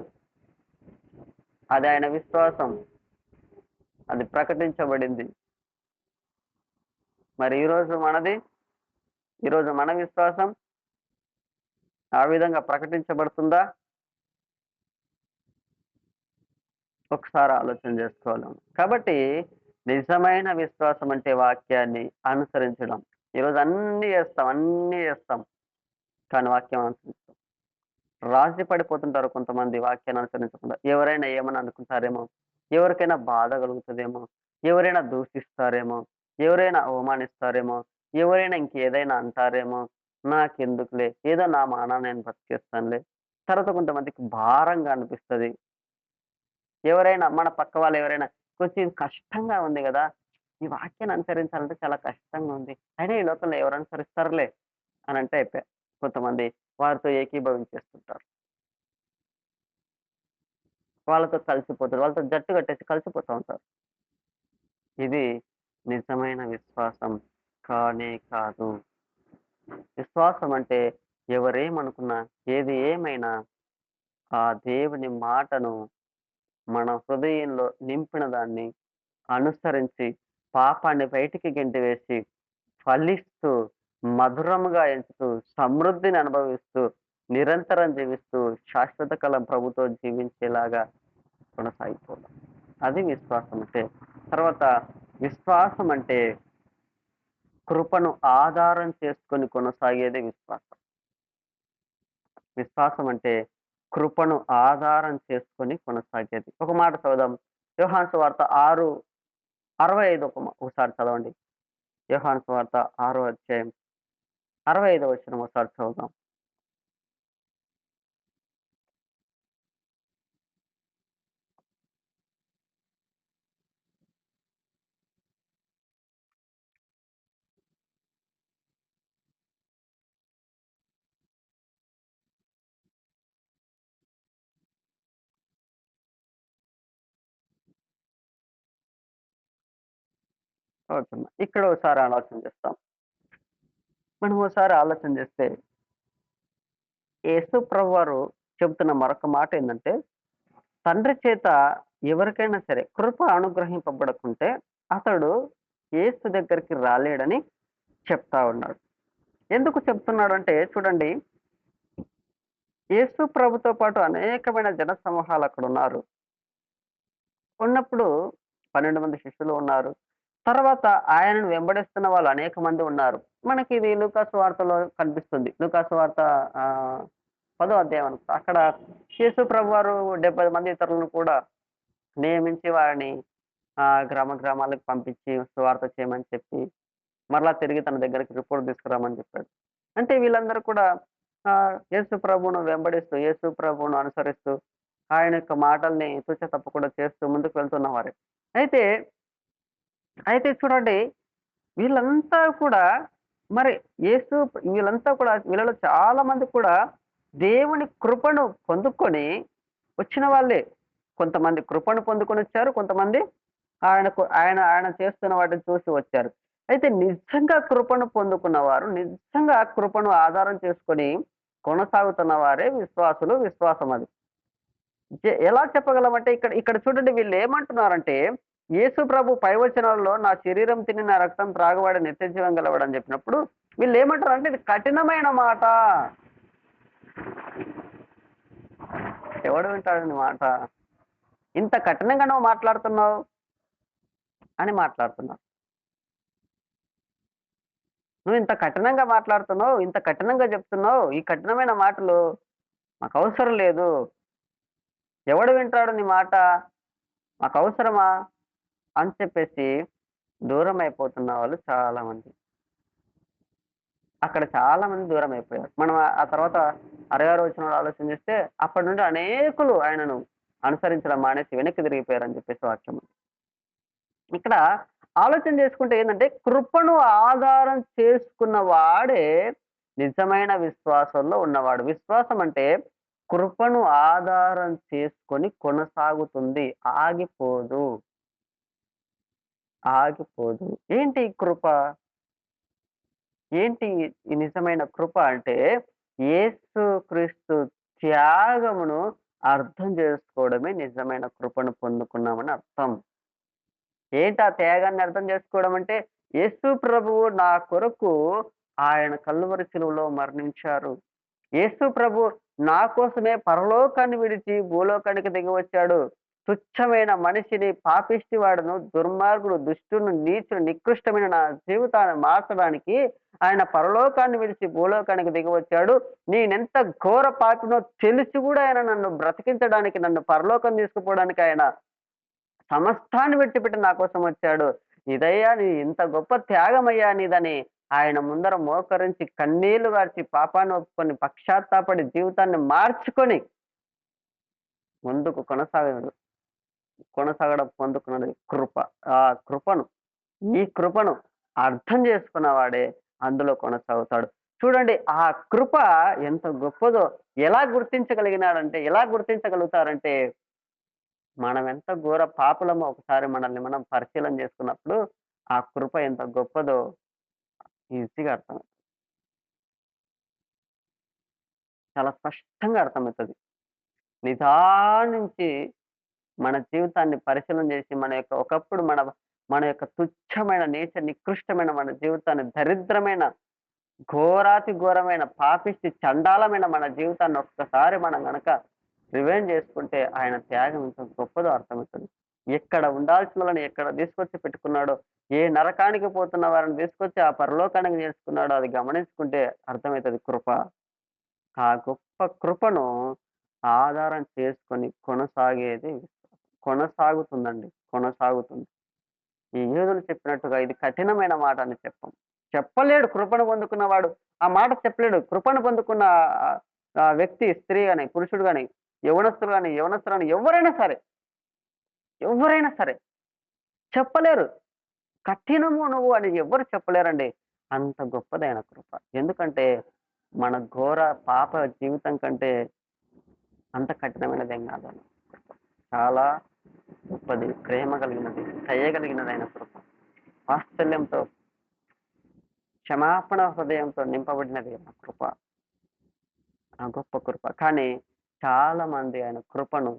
అది ఆయన విశ్వాసం. అది ప్రకటించబడింది. మరి ఈరోజు మన విశ్వాసం ఆ విధంగా ప్రకటించబడుతుందా? ఒకసారి ఆలోచన చేసుకోవాలి మనం. కాబట్టి నిజమైన విశ్వాసం అంటే వాక్యాన్ని అనుసరించడం. ఈరోజు అన్నీ చేస్తాం. కానీ వాక్యం అనుసరిస్తాం. రాజీ పడిపోతుంటారు కొంతమంది వాక్యాన్ని అనుసరించకుండా. ఎవరైనా ఏమని అనుకుంటారేమో, ఎవరికైనా బాధ కలుగుతదేమో, ఎవరైనా దూషిస్తారేమో, ఎవరైనా అవమానిస్తారేమో, ఎవరైనా ఇంకేదైనా అంటారేమో, నాకెందుకులే, ఏదో నా మానాన నేను బతికేస్తానులే. తర్వాత కొంతమందికి భారంగా అనిపిస్తది. ఎవరైనా మన పక్క వాళ్ళు ఎవరైనా కొంచెం కష్టంగా ఉంది గదా! ఈ వాక్యాన్ని అనుసరించాలంటే చాలా కష్టంగా ఉంది. అయినా ఈ లోకంలో ఎవరు అనుసరిస్తారులే అనంటే అయిపాయే. కొంతమంది వారితో ఏకీభవించేస్తుంటారు. వాళ్ళతో కలిసిపోతారు. వాళ్ళతో జట్టు కట్టేసి కలిసిపోతా ఉంటారు. ఇది నిజమైన విశ్వాసం కానే కాదు. విశ్వాసం అంటే ఎవరేమనుకున్నా, ఏది ఏమైనా ఆ దేవుని మాటను మన హృదయంలో నింపిన దాన్ని అనుసరించి, పాపాన్ని బయటికి గెంటివేసి, ఫలిస్తూ, మధురముగా ఎంచుతూ, సమృద్ధిని అనుభవిస్తూ, నిరంతరం జీవిస్తూ, శాశ్వత కాలం ప్రభుతో జీవించేలాగా కొనసాగిపోవడం. అది విశ్వాసం అంటే. తర్వాత విశ్వాసం అంటే కృపను ఆధారం చేసుకొని కొనసాగేదే విశ్వాసం. విశ్వాసం అంటే కృపను ఆధారం చేసుకొని కొనసాగేది. ఒక మాట చదువుదాం. యోహాను సువార్త 6:65 ఒకసారి చదవండి. యోహాను సువార్త 6 అధ్యాయం 65 వచనం ఒకసారి చదువుదాం. ఓకే. ఇక్కడ ఒకసారి ఆలోచన చేస్తాం. మనం ఒకసారి ఆలోచన చేస్తే యేసు ప్రభువారు చెబుతున్న మరొక మాట ఏందంటే, తండ్రి చేత ఎవరికైనా సరే కృప అనుగ్రహింపబడకుంటే అతడు యేసు దగ్గరికి రాలేడని చెప్తా ఉన్నాడు. ఎందుకు చెప్తున్నాడంటే చూడండి, యేసు ప్రభుతో పాటు అనేకమైన జన సమూహాలు అక్కడున్నారు. ఉన్నప్పుడు 12 మంది శిష్యులు ఉన్నారు. తర్వాత ఆయనను వెంబడిస్తున్న వాళ్ళు అనేక మంది ఉన్నారు. మనకి ఇది లూకాసు వార్తలో కనిపిస్తుంది. లూకాసు వార్త 10వ అధ్యాయం అనుకుంటా. అక్కడ యేసు ప్రభువారు 70 మంది ఇతరులను కూడా నియమించి వారిని గ్రామ గ్రామాలకు పంపించి సువార్త చేయమని చెప్పి, మరలా తిరిగి తన దగ్గరికి రిపోర్ట్ తీసుకురామని చెప్పాడు. అంటే వీళ్ళందరూ కూడా యేసు ప్రభువును వెంబడిస్తూ, యేసు ప్రభువును అనుసరిస్తూ, ఆయన యొక్క మాటల్ని తూచ తప్పకుండా చేస్తూ ముందుకు వెళ్తున్నవారే. అయితే, అయితే చూడండి, వీళ్ళంతా కూడా మరి యేసు వీళ్ళంతా కూడా వీళ్ళలో చాలా మంది కూడా దేవుని కృపను పొందుకొని వచ్చిన వాళ్ళే. కొంతమంది కృపను పొందుకొనొచ్చారు. కొంతమంది ఆయన చేస్తున్న వాటిని చూసి వచ్చారు. అయితే నిజంగా కృపను పొందుకున్నవారు, నిజంగా కృపను ఆధారం చేసుకొని కొనసాగుతున్న వారే విశ్వాసులు. విశ్వాసం అది. ఎలా చెప్పగలమంటే ఇక్కడ ఇక్కడ చూడండి వీళ్ళేమంటున్నారంటే, యేసు ప్రభు పై వచనాల్లో నా శరీరం తిని నా రక్తం త్రాగువాడు నిత్య జీవం గలవాడని చెప్పినప్పుడు వీళ్ళేమంటారంటే ఇది కఠినమైన మాట. ఎవడు వింటాడండి మాట? ఇంత కఠినంగా నువ్వు మాట్లాడుతున్నావు అని మాట్లాడుతున్నారు. నువ్వు ఇంత కఠినంగా మాట్లాడుతున్నావు, ఇంత కఠినంగా చెప్తున్నావు. ఈ కఠినమైన మాటలు మాకవసరం లేదు. ఎవడు వింటాడు నీ మాట? మాకవసరమా? అని చెప్పేసి దూరం అయిపోతున్న వాళ్ళు చాలా మంది. అక్కడ చాలా మంది దూరం అయిపోయారు. మనం ఆ తర్వాత 66 వచనంలో ఆలోచన చేస్తే అప్పటి నుండి అనేకులు ఆయనను అనుసరించడం మానేసి వెనక్కి తిరిగిపోయారని చెప్పేసి వాక్యం ఉంది. ఇక్కడ ఆలోచన చేసుకుంటే ఏంటంటే కృపను ఆధారం చేసుకున్న వాడే నిజమైన విశ్వాసంలో ఉన్నవాడు. విశ్వాసం అంటే కృపను ఆధారం చేసుకొని కొనసాగుతుంది. ఆగిపోదు. ఆగిపోదు. ఏంటి ఈ కృప? ఏంటి ఈ నిజమైన కృప అంటే యేసుక్రీస్తు త్యాగమును అర్థం చేసుకోవడమే నిజమైన కృపను పొందుకున్నామని అర్థం. ఏంటి ఆ త్యాగాన్ని అర్థం చేసుకోవడం అంటే, యేసు ప్రభువు నా కొరకు ఆయన కల్వరి శిలువలో మరణించారు. యేసు ప్రభు నా కోసమే పరలోకాన్ని విడిచి భూలోకానికి దిగివచ్చాడు. తుచ్చమైన మనిషిని, పాపిష్టి వాడును, దుర్మార్గుడు, దుష్టుడు, నీచుడు, నికృష్టమైన నా జీవితాన్ని మార్చడానికి ఆయన పరలోకాన్ని విడిచి భూలోకానికి దిగివచ్చాడు. నేనెంత ఘోర పాపినో తెలిసి కూడా ఆయన నన్ను బ్రతికించడానికి, నన్ను పరలోకం తీసుకుపోవడానికి ఆయన సమస్తాన్ని విడిచిపెట్టి నా కోసం వచ్చాడు. ఇదయ్యా నీ ఇంత గొప్ప త్యాగమయ్యా నీదని ఆయన ముందర మోకరించి కన్నీళ్లు గార్చి పాపాన్ని ఒప్పుకొని పశ్చాత్తాపడి జీవితాన్ని మార్చుకొని ముందుకు కొనసాగడం పొందుకున్నది కృప. ఆ కృపను ఈ కృపను అర్థం చేసుకున్న వాడే అందులో కొనసాగుతాడు. చూడండి ఆ కృప ఎంత గొప్పదో ఎలా గుర్తించగలుగుతారంటే మనం ఎంత ఘోర పాపులమో ఒకసారి మనల్ని మనం పరిశీలన చేసుకున్నప్పుడు ఆ కృప ఎంత గొప్పదో ఈజీగా చాలా స్పష్టంగా అర్థమవుతది. నిదానించి మన జీవితాన్ని పరిశీలన చేసి మన యొక్క ఒకప్పుడు మన యొక్క తుచ్చమైన నికృష్టమైన మన జీవితాన్ని దరిద్రమైన, ఘోరాతి ఘోరమైన, పాపిష్టి చండాలమైన మన జీవితాన్ని ఒక్కసారి మనం గనక రివైండ్ చేసుకుంటే ఆయన త్యాగం ఎంత గొప్పదో అర్థమవుతది. ఎక్కడ ఉండాల్సిన వాళ్ళని ఎక్కడ తీసుకొచ్చి పెట్టుకున్నాడో, ఏ నరకానికి పోతున్న వారిని తీసుకొచ్చి ఆ పరలోకానికి చేర్చుకున్నాడో అది గమనించుకుంటే అర్థమైతది కృప. ఆ గొప్ప కృపను ఆధారం చేసుకొని కొనసాగేది కొనసాగుతుందండి. కొనసాగుతుంది. ఈ యూదులు చెప్పినట్టుగా ఇది కఠినమైన మాట అని చెప్పలేడు కృపను పొందుకున్నవాడు. ఆ మాట చెప్పలేడు. కృపను పొందుకున్న ఆ వ్యక్తి స్త్రీ గాని, పురుషుడు గాని, యవ్వనస్తులు గాని, యవ్వనస్తురాలు ఎవ్వరైనా సరే చెప్పలేరు. కఠినము నువ్వు అని ఎవ్వరు చెప్పలేరండి. అంత గొప్పదైన కృప. ఎందుకంటే మన ఘోర పాప జీవితం కంటే అంత కఠినమైనదేం కాదండి. చాలా గొప్పది. ప్రేమ కలిగినది. దయ కలిగినదైన కృప. వాత్సల్యంతో, క్షమాపణ హృదయంతో నింపబడినది ఆ కృప. ఆ గొప్ప కృప. కానీ చాలా మంది ఆయన కృపను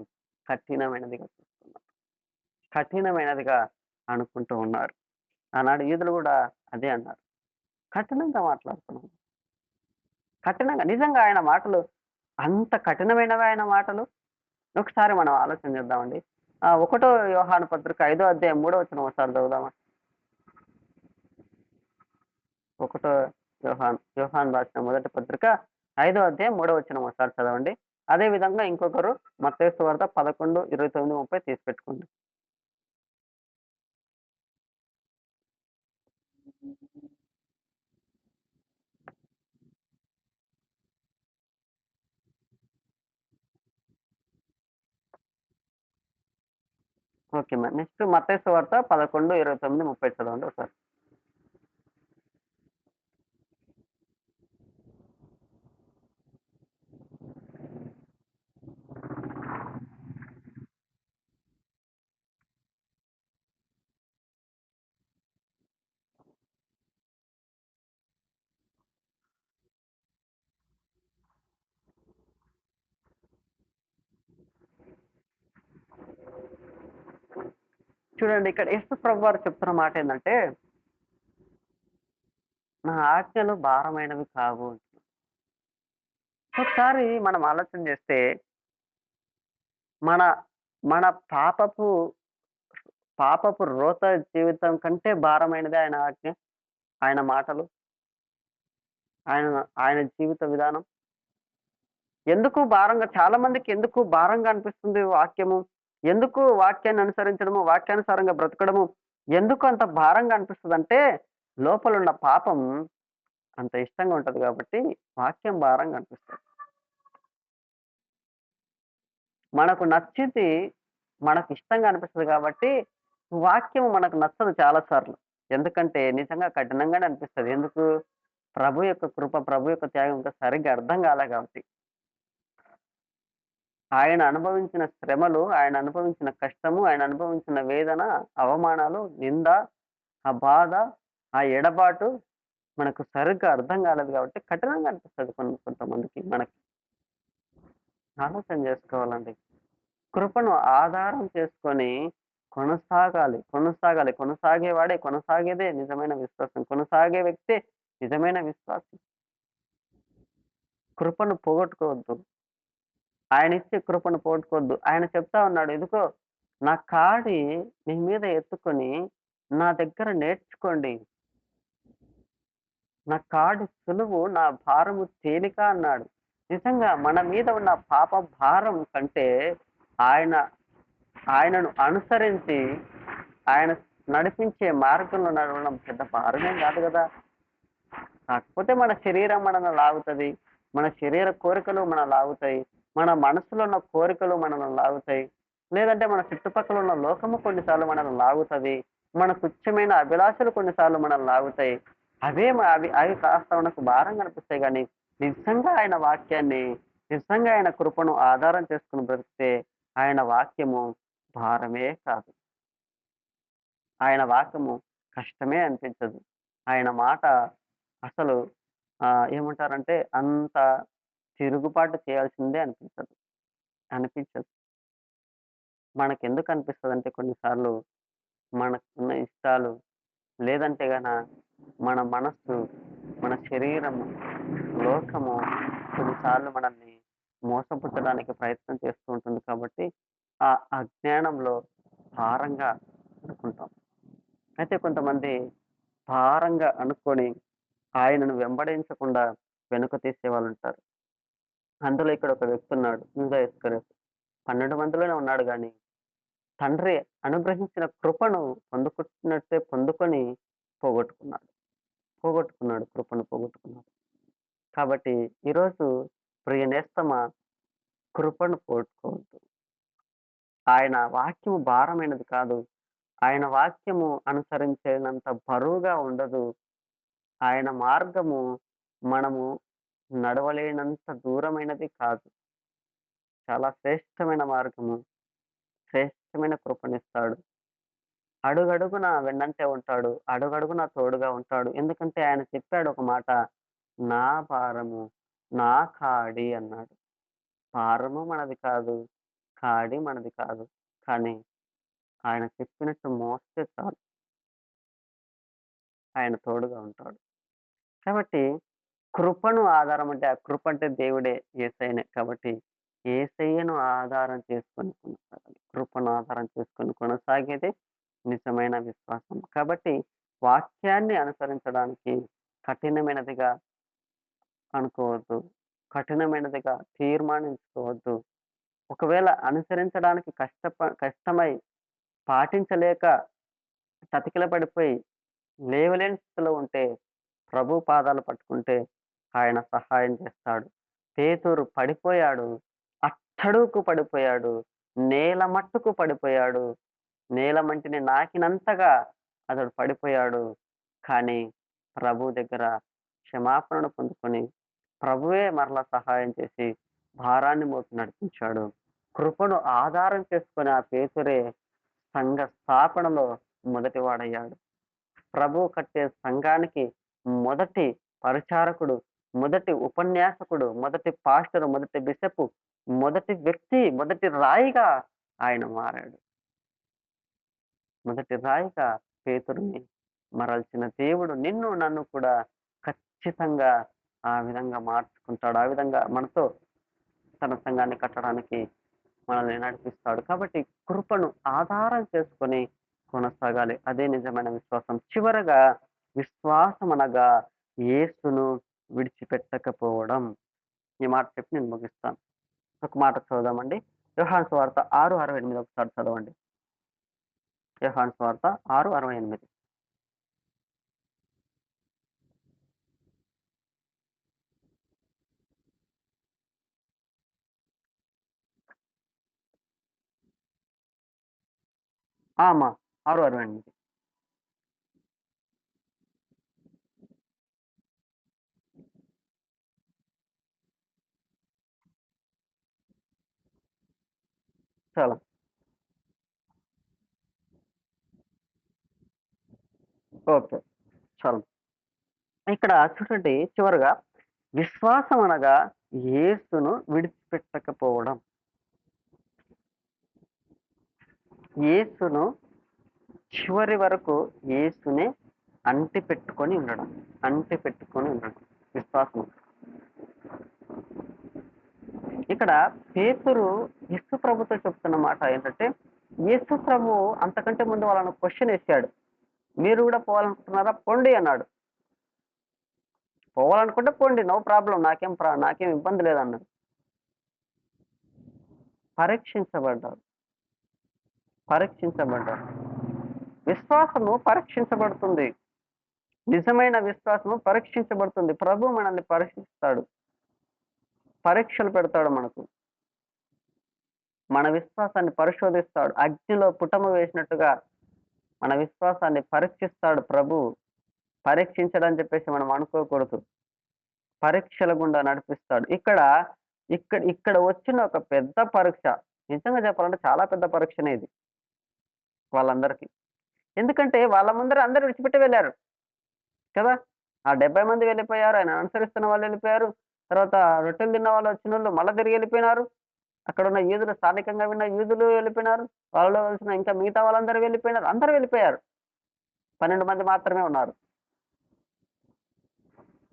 కఠినమైనదిగా చూస్తున్నారు. కఠినమైనదిగా అనుకుంటూ ఉన్నారు. ఆనాడు యూదులు గూడా అదే అన్నారు. కఠినంగా మాట్లాడుతున్నాం. కఠినంగా నిజంగా ఆయన మాటలు అంత కఠినమైనవా ఆయన మాటలు? ఒకసారి మనం ఆలోచన చేద్దామండి. ఒకటో యోహాను పత్రిక 5వ అధ్యాయం 3వ వచనం ఒకసారి చదువుదామా? ఒకటో యోహాను రాసిన మొదటి పత్రిక 5వ అధ్యాయం 3వ వచనం ఒకసారి చదవండి. అదే విధంగా ఇంకొకరు మత్తయి సువార్త 11, 29, 30 తీసి పెట్టుకోండి. ఓకే. మరి నెక్స్ట్ మత్తయి సువార్త 11, 29, 30 చదవండి ఒకసారి. చూడండి ఇక్కడ యేసు ప్రభువారు చెప్తున్న మాటేందంటే, నా ఆజ్ఞలు భారమైనవి కావు. ఒకసారి మనం ఆలోచన చేస్తే, మన మన పాపపు పాపపు రోత జీవితం కంటే భారమైనదే ఆయన ఆజ్ఞ, ఆయన మాటలు, ఆయన ఆయన జీవిత విధానం. ఎందుకు భారంగా చాలా మందికి ఎందుకు భారంగా అనిపిస్తుంది వాక్యము? ఎందుకు వాక్యాన్ని అనుసరించడము, వాక్యానుసారంగా బ్రతకడము ఎందుకు అంత భారంగా అనిపిస్తదంటే, లోపలున్న పాపం అంత ఇష్టంగా ఉంటది కాబట్టి వాక్యం భారంగా అనిపిస్తది. మనకు నచ్చింది మనకు ఇష్టంగా అనిపిస్తది కాబట్టి, వాక్యం మనకు నచ్చదు చాలా సార్లు. ఎందుకంటే నిజంగా కఠినంగానే అనిపిస్తది. ఎందుకు? ప్రభు యొక్క కృప, ప్రభు యొక్క త్యాగం ఇంకా సరిగ్గా అర్థం కాలే కాబట్టి. ఆయన అనుభవించిన శ్రమలు, ఆయన అనుభవించిన కష్టము, ఆయన అనుభవించిన వేదన, అవమానాలు, నింద, ఆ బాధ, ఆ ఎడబాటు మనకు సరిగ్గా అర్థం కాలేదు కాబట్టి కఠినంగా అనిపిస్తది కొంతమందికి మనకి. ఆలోచన చేసుకోవాలండి. కృపను ఆధారం చేసుకొని కొనసాగేదే నిజమైన విశ్వాసం. కొనసాగే వ్యక్తే నిజమైన విశ్వాసి. కృపను పోగొట్టుకోవద్దు. ఆయనిచ్చే కృపను పోగొట్టుకోవద్దు. ఆయన చెప్తా ఉన్నాడు, ఇదిగో నా కాడి మీ మీద ఎత్తుకొని నా దగ్గర నేర్చుకోండి. నా కాడి సులువు, నా భారము తేలిక అన్నాడు. నిజంగా మన మీద ఉన్న పాప భారం కంటే ఆయన ఆయనను అనుసరించి ఆయన నడిపించే మార్గంలో నడవడం పెద్ద భారమేం కాదు గదా! కాకపోతే మన శరీరం మనల్ని లాగుతది. మన శరీర కోరికలు మనల్ని లాగుతాయి. మన మనసులో ఉన్న కోరికలు మనల్ని లాగుతాయి. లేదంటే మన చుట్టుపక్కల ఉన్న లోకము కొన్నిసార్లు మనల్ని లాగుతది. మన తుచ్చమైన అభిలాషలు కొన్నిసార్లు మనల్ని లాగుతాయి. అవి కాస్త మనకు భారంగా అనిపిస్తాయి గానీ, నిజంగా ఆయన వాక్యాన్ని, నిజంగా ఆయన కృపను ఆధారం చేసుకొని బ్రతికితే ఆయన వాక్యము భారమే కాదు. ఆయన వాక్యము కష్టమే అనిపించదు. ఆయన మాట అసలు ఏమంటారంటే అంత తిరుగుబాటు చేయాల్సిందే అనిపించదు. మనకెందుకు అనిపిస్తదంటే కొన్నిసార్లు మనకున్న ఇష్టాలు లేదంటే మన మనస్సు, మన శరీరము, లోకము కొన్నిసార్లు మనల్ని మోసపుచ్చడానికి ప్రయత్నం చేస్తూ ఉంటుంది కాబట్టి, ఆ అజ్ఞానంలో భారంగా అనుకుంటాం. అయితే కొంతమంది భారంగా అనుకోని ఆయనను వెంబడించకుండా వెనుక తీసేవాళ్ళుంటారు. అందులో ఇక్కడ ఒక వ్యక్తి ఉన్నాడు. యూదా ఇస్కరియోతు. 12 మందిలోనే ఉన్నాడు గానీ, తండ్రి అనుగ్రహించిన కృపను పొందుకుంటున్నట్టే పొందుకొని పోగొట్టుకున్నాడు. కృపను పోగొట్టుకున్నాడు. కాబట్టి ఈరోజు ప్రియ నేస్తమా, కృపను పోగొట్టుకోవద్దు. ఆయన వాక్యము భారమైనది కాదు. ఆయన వాక్యము అనుసరించేనంత బరువుగా ఉండదు. ఆయన మార్గము మనము నడవలేనంత దూరమైనది కాదు. చాలా శ్రేష్టమైన మార్గము. శ్రేష్టమైన కృపనిస్తాడు. అడుగడుగునా వెన్నంటే ఉంటాడు. అడుగడుగునా తోడుగా ఉంటాడు. ఎందుకంటే ఆయన చెప్పాడు ఒక మాట, "నా భారము, నా కాడి" అన్నాడు. భారము మనది కాదు. కాడి మనది కాదు. కానీ ఆయన చెప్పినట్టు మోస్తే చాలు. ఆయన తోడుగా ఉంటాడు. కాబట్టి కృపను ఆధారం అంటే, ఆ కృప అంటే దేవుడే, యేసయ్యనే. కాబట్టి యేసయ్యను ఆధారం చేసుకొని కొనసాగాలి. కృపను ఆధారం చేసుకొని కొనసాగేదే నిజమైన విశ్వాసం. కాబట్టి వాక్యాన్ని అనుసరించడానికి కఠినమైనదిగా అనుకోవద్దు. కఠినమైనదిగా తీర్మానించుకోవద్దు. ఒకవేళ అనుసరించడానికి కష్టమై పాటించలేక చతికిల పడిపోయి లేవలేని స్థితిలో ఉంటే ప్రభు పాదాలు పట్టుకుంటే ఆయన సహాయం చేస్తాడు. పేతురు పడిపోయాడు. అట్టడుగుకు పడిపోయాడు. నేల మట్టుకు పడిపోయాడు. నేల మంటిని నాకినంతగా అతడు పడిపోయాడు. కానీ ప్రభు దగ్గర క్షమాపణను పొందుకొని ప్రభువే మరలా సహాయం చేసి భారాన్ని మోపి నడిపించాడు. కృపను ఆధారం చేసుకొని ఆ పేతురే సంఘ స్థాపనలో మొదటివాడయ్యాడు. ప్రభువు కట్టే సంఘానికి మొదటి పరిచారకుడు, మొదటి ఉపన్యాసకుడు, మొదటి పాస్టరు, మొదటి బిషపు, మొదటి వ్యక్తి, మొదటి రాయిగా ఆయన మారాడు. మొదటి రాయిగా పేతురుని మరల్చిన దేవుడు నిన్ను, నన్ను కూడా ఖచ్చితంగా ఆ విధంగా మార్చుకుంటాడు. ఆ విధంగా మనతో తన సంఘాన్ని కట్టడానికి మనల్ని నడిపిస్తాడు. కాబట్టి కృపను ఆధారం చేసుకొని కొనసాగాలి. అదే నిజమైన విశ్వాసం. చివరగా విశ్వాసం అనగా యేసును విడిచిపెట్టకపోవడం. ఈ మాట చెప్పి నేను ముగిస్తాను. ఒక మాట చదువుదామండి. యోహాను సువార్త 6:68 ఒకసారి చదవండి. యోహాను సువార్త 6:68. అమ్మా 6:68. చాలా. ఓకే. చాలు. ఇక్కడ చూడండి చివరగా విశ్వాసం అనగా యేసును విడిచిపెట్టకపోవడం. యేసును చివరి వరకు యేసునే అంటిపెట్టుకొని ఉండడం విశ్వాసం. ఇక్కడ పేతురు యేసు ప్రభుతో చెప్తున్న మాట ఏంటంటే, యేసు ప్రభువు అంతకంటే ముందు వాళ్ళని క్వెషన్ ఏసాడు. "మీరు కూడా పోవాలనుకుంటున్నారా? పొండి" అన్నాడు. "పోవాలనుకుంటే పొండి. No problem. నాకేం ఇబ్బంది లేదన్నాడు. పరీక్షించబడ్డారు. పరీక్షించబడ్డారు. విశ్వాసము పరీక్షించబడుతుంది. నిజమైన విశ్వాసము పరీక్షించబడుతుంది. ప్రభువు మనల్ని పరీక్షిస్తాడు. పరీక్షలు పెడతాడు మనకు. మన విశ్వాసాన్ని పరిశోధిస్తాడు. అగ్నిలో పుటమ వేసినట్టుగా మన విశ్వాసాన్ని పరీక్షిస్తాడు ప్రభువు. పరీక్షించడం అని చెప్పేసి మనం అనుకోకూడదు. పరీక్షల గుండా నడిపిస్తాడు. ఇక్కడ వచ్చిన ఒక పెద్ద పరీక్ష. నిజంగా చెప్పాలంటే చాలా పెద్ద పరీక్షనే ఇది వాళ్ళందరికీ. ఎందుకంటే వాళ్ళ ముందర అందరూ విడిచిపెట్టి వెళ్లారు కదా! ఆ 70 మంది వెళ్ళిపోయారు. ఆయనను అనుసరిస్తున్న వాళ్ళు వెళ్ళిపోయారు. తర్వాత రొట్టెలు తిన్న వాళ్ళు వచ్చినోళ్ళు మళ్ళా తిరిగి వెళ్ళిపోయినారు. అక్కడున్న యూదులు స్థానికంగా ఉన్న యూదులు వెళ్ళిపోయినారు. వాళ్ళలో కలిసిన ఇంకా మిగతా వాళ్ళందరూ వెళ్ళిపోయినారు. అందరూ వెళ్ళిపోయారు. 12 మంది మాత్రమే ఉన్నారు.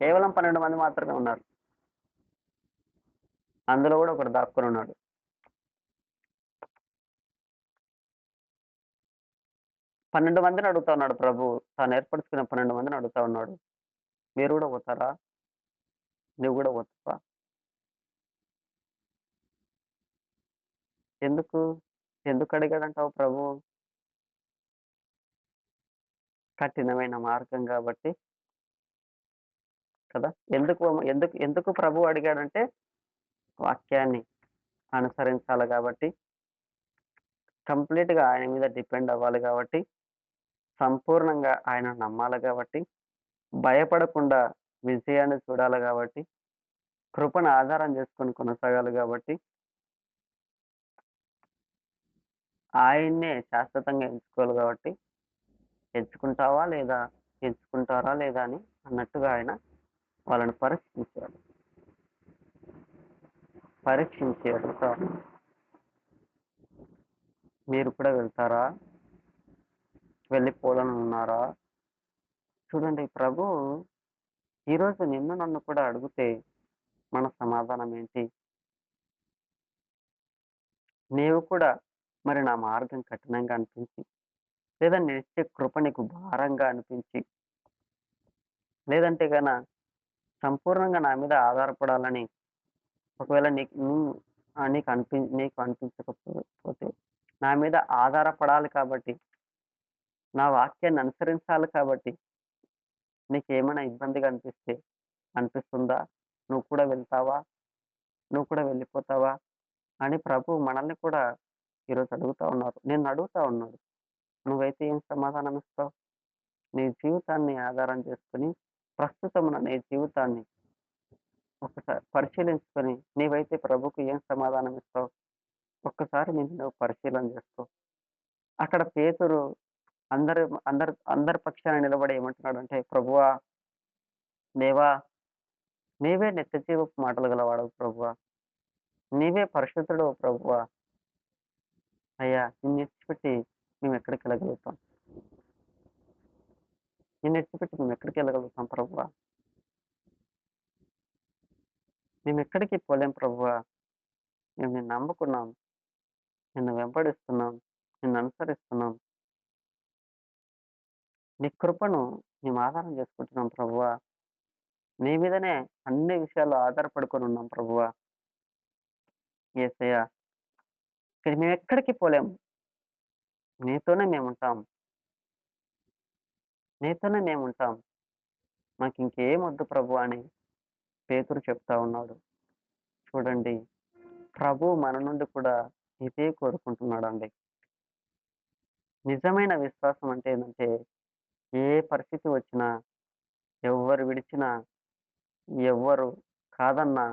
కేవలం 12 మంది మాత్రమే ఉన్నారు. అందులో గూడా ఒకడు దాక్కునున్నాడు. 12 మందిని అడుగుతా ఉన్నాడు ప్రభువు. తాను ఏర్పరచుకున్న 12 మందిని అడుగుతా ఉన్నాడు. మీరు గూడా పోతారా? నువ్వు గూడా పోతావా? ఎందుకు? ఎందుకు అడిగాడంటావు ప్రభువు? కఠినమైన మార్గం గాబట్టి కదా! ఎందుకు ఎందుకు ఎందుకు ప్రభువు అడిగాడంటే వాక్యాన్ని అనుసరించాలి గాబట్టి, కంప్లీట్‌గా ఆయన మీద డిపెండ్ అవ్వాలి గాబట్టి, సంపూర్ణంగా ఆయనను నమ్మాలి గాబట్టి, భయపడకుండా విజయాన్ని చూడాలి గాబట్టి, కృపను ఆధారం చేసుకొని కొనసాగాలి గాబట్టి, ఆయన్నే శాశ్వతంగా ఎంచుకోవాలి గాబట్టి, ఎంచుకుంటావా లేదా? ఎంచుకుంటారా లేదా? అని అన్నట్టుగా ఆయన వాళ్ళని పరీక్షించాడు. పరీక్షించి అడుగుతా ఉన్నాడు. మీరు కూడా వెళ్తారా? వెళ్ళిపోవాలనున్నారా? చూడండి ప్రభు ఈరోజు నిన్ను నన్ను కూడా అడిగితే మన సమాధానం ఏంటి? నీవు కూడా మరి నా మార్గం కఠినంగా అనిపించి, లేదా నేనిచ్చే కృప నీకు భారంగా అనిపించి, లేదంటే సంపూర్ణంగా నా మీద ఆధారపడాలని ఒకవేళ నీకు అనిపించకపోతే నా మీద ఆధారపడాలి కాబట్టి, నా వాక్యాన్ని అనుసరించాలి కాబట్టి, నీకేమైనా ఇబ్బందిగా అనిపిస్తుందా? నువ్వు కూడా వెళ్తావా? నువ్వు కూడా వెళ్ళిపోతావా? అని ప్రభువు మనల్ని కూడా ఈరోజు అడుగుతా ఉన్నారు. నిన్నడుగుతా ఉన్నాడు. నువ్వైతే ఏం సమాధానం ఇస్తావు? నీ జీవితాన్ని ఆధారం చేసుకొని, ప్రస్తుతమున్న నీ జీవితాన్ని ఒకసారి పరిశీలించుకొని, నీవైతే ప్రభువుకి ఏం సమాధానం ఇస్తావు? ఒక్కసారి నిన్ను నువ్వు పరిశీలన చేసుకో. అక్కడ పేతురు అందరి పక్షాన నిలబడి ఏమంటున్నాడంటే, ప్రభువా, దేవా, నీవే నిత్యజీవపు మాటలు గలవాడవు ప్రభువా. నీవే పరిశుద్ధుడవు ప్రభువా. అయ్యా! నిన్నిడిచిపెట్టి మేమెక్కడికెళ్ళగలుగుతాం? నిన్నిడిచిపెట్టి మేమెక్కడికెళ్ళగలుగుతాం ప్రభువా? మేమెక్కడికి పోలేం ప్రభువా. మేము నిన్ను నమ్ముకున్నాం. నిన్ను వెంబడిస్తున్నాం. నిన్ననుసరిస్తున్నాం. నీ కృపను మేము ఆధారం చేసుకుంటున్నాం ప్రభువా. నీ మీదనే అన్ని విషయాల్లో ఆధారపడుకొనున్నాం ప్రభువా. యేసయ్య, ఇక మేమెక్కడికి పోలేం. నీతోనే మేముంటాం. నీతోనే మేముంటాం. మాకింకేమొద్దు ప్రభువా అని పేతురు చెప్తా ఉన్నాడు. చూడండి, ప్రభువు మన నుండి కూడా ఇదే కోరుకుంటున్నాడండి. నిజమైన విశ్వాసం అంటే ఏందంటే, ఏ పరిస్థితి వచ్చినా, ఎవ్వరు విడిచినా, ఎవ్వరు కాదన్నా,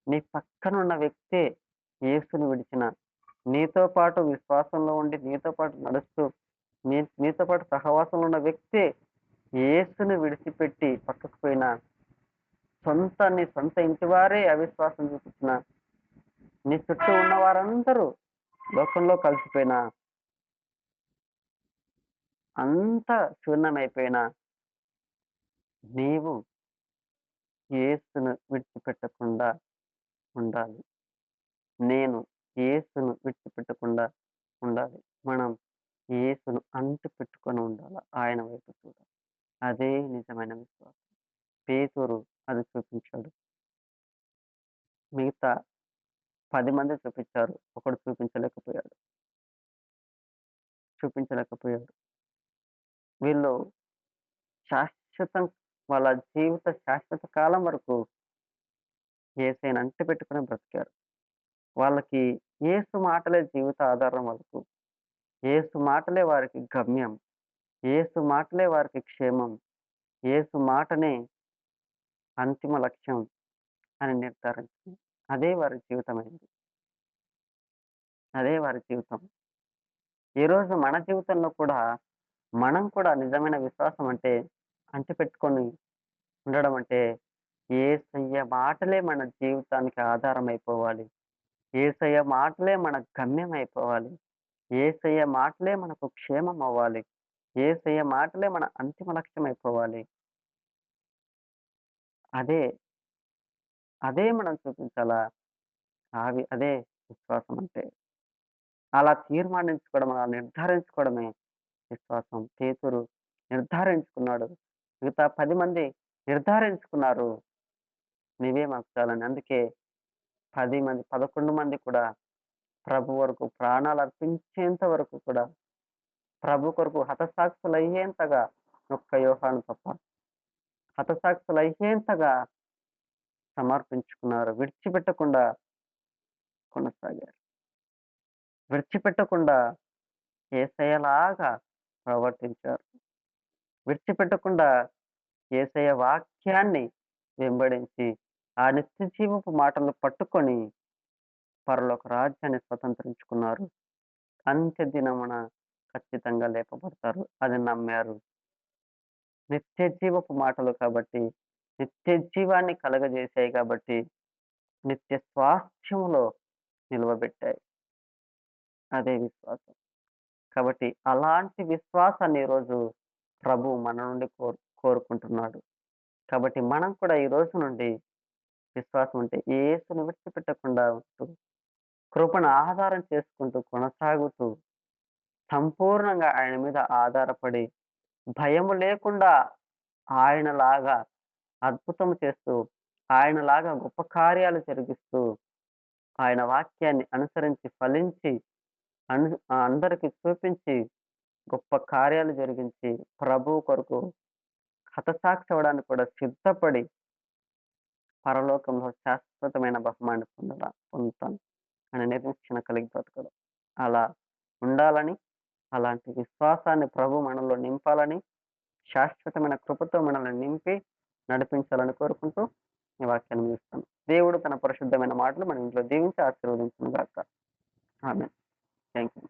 నీ పక్కనున్న వ్యక్తే యేసుని విడిచిన, నీతో పాటు విశ్వాసంలో ఉండి, నీతో పాటు నడుస్తూ, నీతో పాటు సహవాసంలో ఉన్న వ్యక్తే యేసుని విడిచిపెట్టి పక్కకు పోయిన, నీ సొంత ఇంటివారే అవిశ్వాసం చూపించిన, నీ చుట్టూ ఉన్న వారందరూ లోకంలో కలిసిపోయినా, అంతా శూన్యమైపోయినా, నీవు యేసును విడిచిపెట్టకుండా ఉండాలి. నేను యేసును విడిచిపెట్టకుండా ఉండాలి. మనం యేసును అంటిపెట్టుకొని ఉండాల. ఆయన వైపు చూడాలి. అదే నిజమైన విశ్వాసం. పేతురు అది చూపించాడు. మిగతా 10 మంది చూపించారు. ఒకడు చూపించలేకపోయాడు. వీళ్ళు శాశ్వతం వాళ్ళ శాశ్వత కాలం వరకు యేసయ్యని అంటిపెట్టుకొని బ్రతికారు. వాళ్ళకి యేసు మాటలే జీవిత ఆధారం వాళ్ళకు. యేసు మాటలే వారికి గమ్యం. యేసు మాటలే వారికి క్షేమం. యేసు మాటనే అంతిమ లక్ష్యం అని నిర్ధారించింది. అదే వారి జీవితమైంది. అదే వారి జీవితం. ఈరోజు మన జీవితంలో కూడా మనం కూడా నిజమైన విశ్వాసం అంటే అంటిపెట్టుకొని ఉండడం అంటే యేసయ్య మాటలే మన జీవితానికి ఆధారం అయిపోవాలి. యేసయ్య మాటలే మన గమ్యం అయిపోవాలి. యేసయ్య మాటలే మనకు క్షేమం అవ్వాలి. యేసయ్య మాటలే మన అంతిమ లక్ష్యం అయిపోవాలి. అదే, అదే మనం చూపించాలా. అదే విశ్వాసం అంటే. అలా తీర్మానించుకోవడం, అలా నిర్ధారించుకోవడమే విశ్వాసం. పేతురు నిర్ధారించుకున్నాడు. మిగతా 10 మంది నిర్ధారించుకున్నారు. నీవే మాకు చాలని. అందుకే 10 మంది 11 మంది కూడా ప్రభు వరకు ప్రాణాలర్పించేంత వరకు కూడా ప్రభు కొరకు హతసాక్షులయ్యేంతగా ఒక్క యోహాను తప్ప హతసాక్షులయ్యేంతగా సమర్పించుకున్నారు. విడిచిపెట్టకుండా కొనసాగారు. విడిచిపెట్టకుండా యేసయ్యలాగా ప్రవర్తించారు. విడిచిపెట్టకుండా యేసయ్య వాక్యాన్ని వెంబడించి, ఆ నిత్య జీవపు మాటలు పట్టుకొని పరలోక రాజ్యాన్ని స్వతంత్రించుకున్నారు. అంత్య దినమున ఖచ్చితంగా లేపబడతారు. అది నమ్మారు. నిత్య జీవపు మాటలు కాబట్టి, నిత్య జీవాన్ని కలగజేశాయి కాబట్టి, నిత్య స్వాస్థ్యములో నిలువబెట్టాయి. అదే విశ్వాసం. కాబట్టి అలాంటి విశ్వాసాన్ని ఈరోజు ప్రభువు మన నుండి కోరుకుంటున్నాడు. కాబట్టి మనం కూడా ఈ రోజు నుండి విశ్వాసం అంటే యేసుని విడిచిపెట్టకుండా ఉంటూ, కృపను ఆధారం చేసుకుంటూ కొనసాగుతూ, సంపూర్ణంగా ఆయన మీద ఆధారపడి, భయము లేకుండా ఆయనలాగా అద్భుతం చేస్తూ, ఆయనలాగా గొప్ప కార్యాలు జరిగిస్తూ, ఆయన వాక్యాన్ని అనుసరించి ఫలించి, అందరికి చూపించి, గొప్ప కార్యాలు జరిగించి, ప్రభువు కొరకు హతసాక్షి అవ్వడానికి కూడా సిద్ధపడి, పరలోకంలో శాశ్వతమైన బహుమానాన్ని పొందుతాను అనే నిరీక్షణ కలిగి బ్రతకడం. అలా ఉండాలని, అలాంటి విశ్వాసాన్ని ప్రభు మనలో నింపాలని, శాశ్వతమైన కృపతో మనల్ని నింపి నడిపించాలని కోరుకుంటూ ఈ వాక్యాన్ని ముగిస్తాను. దేవుడు తన పరిశుద్ధమైన మాటలు మన ఇంట్లో దీవించి ఆశీర్వదించును గాక. ఆమేన్. Thank you.